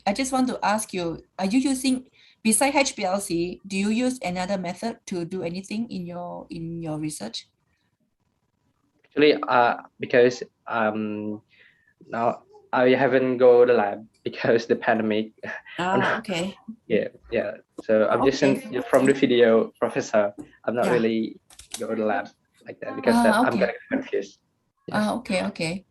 I just want to ask you, are you using, beside HPLC, do you use another method to do anything in your research? Actually, because now I haven't go to the lab because the pandemic. Okay. Yeah. So I'm just from the video, Professor. I'm not really go to the lab like that because I'm getting confused. Yes. Okay.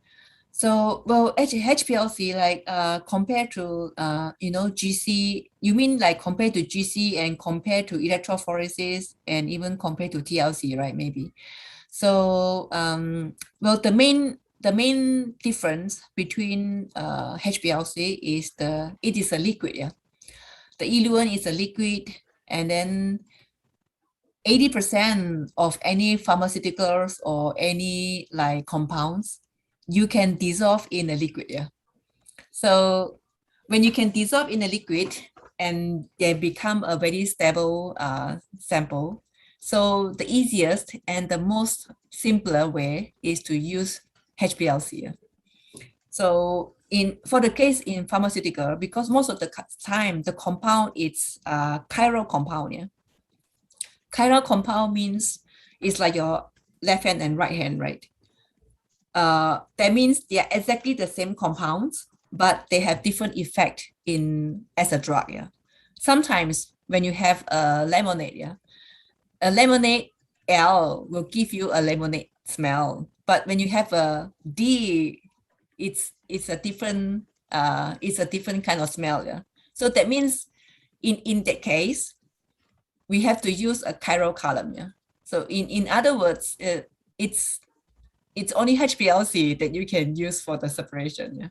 So, well, HPLC, like compared to GC, you mean like compared to GC and compared to electrophoresis and even compared to TLC, right? Maybe. So, well, the main difference between HPLC is it is a liquid. Yeah, the eluent is a liquid, and then 80% of any pharmaceuticals or any like compounds, you can dissolve in a liquid. Yeah. So when you can dissolve in a liquid and they become a very stable sample, so the easiest and the most simpler way is to use HPLC. So for the case in pharmaceutical, because most of the time the compound is chiral compound. Yeah. Chiral compound means it's like your left hand and right hand, right? That means they are exactly the same compounds, but they have different effect as a drug. Yeah. Sometimes when you have a lemonade, yeah, a lemonade L will give you a lemonade smell, but when you have a D, it's a different it's a different kind of smell. Yeah. So that means in that case, we have to use a chiral column. Yeah. So in other words, it's only HPLC that you can use for the separation. Yeah.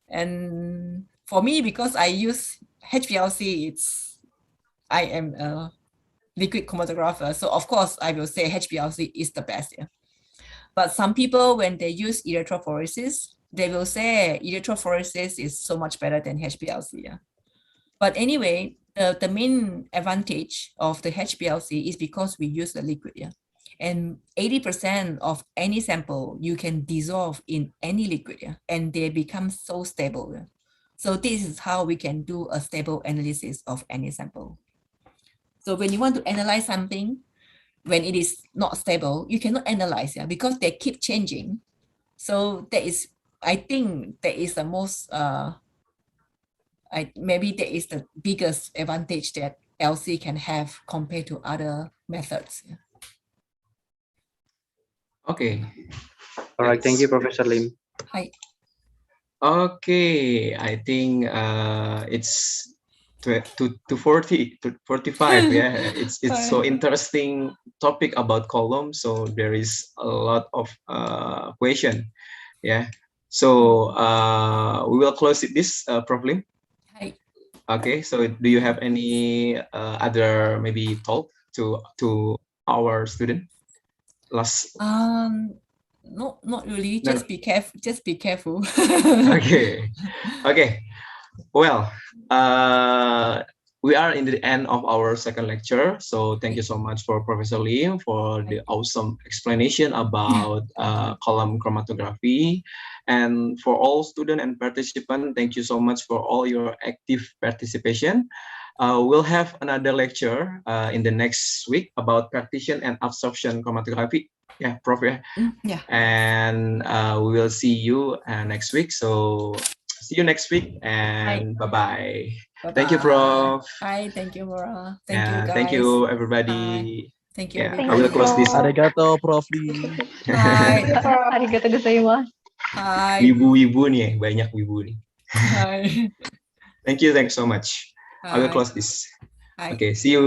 And for me, because I use HPLC, I am a liquid chromatographer. So of course I will say HPLC is the best. Yeah. But some people, when they use electrophoresis, they will say electrophoresis is so much better than HPLC. Yeah. But anyway, the main advantage of the HPLC is because we use the liquid. Yeah. And 80% of any sample you can dissolve in any liquid. Yeah, and they become so stable. Yeah. So this is how we can do a stable analysis of any sample. So when you want to analyze something, when it is not stable, you cannot analyze, yeah, because they keep changing. So that is, I think that is the most, maybe that is the biggest advantage that LC can have compared to other methods. Yeah. Okay. All right, thank you, Professor Lim. Hi. Okay, I think it's to 40 to 45. Yeah, it's so interesting topic about column. So there is a lot of question. Yeah. So we will close this, Prof. Lim. Hi. Okay. So do you have any other maybe talk to our student? Last. No, not really. No. Just be careful. Just be careful. Okay. Okay. Well, we are in the end of our second lecture. So thank you so much for Professor Lim for the awesome explanation about column chromatography. And for all students and participants, thank you so much for all your active participation. We'll have another lecture in the next week about partition and absorption chromatography. Yeah, Prof. Yeah. Yeah. And we will see you next week. So see you next week and bye-bye. Thank you, Prof. Hi, thank you, Laura. Thank you, guys. Thank you, everybody. Thank you, Yeah, I will close this. Arigato, Prof. Lee. Hi. Arigato gozaimasu. Hi. Wibu-wibu nih, banyak wibu nih. Hi. Thank you so much. I will Hi. close this. Hi. Okay, see you.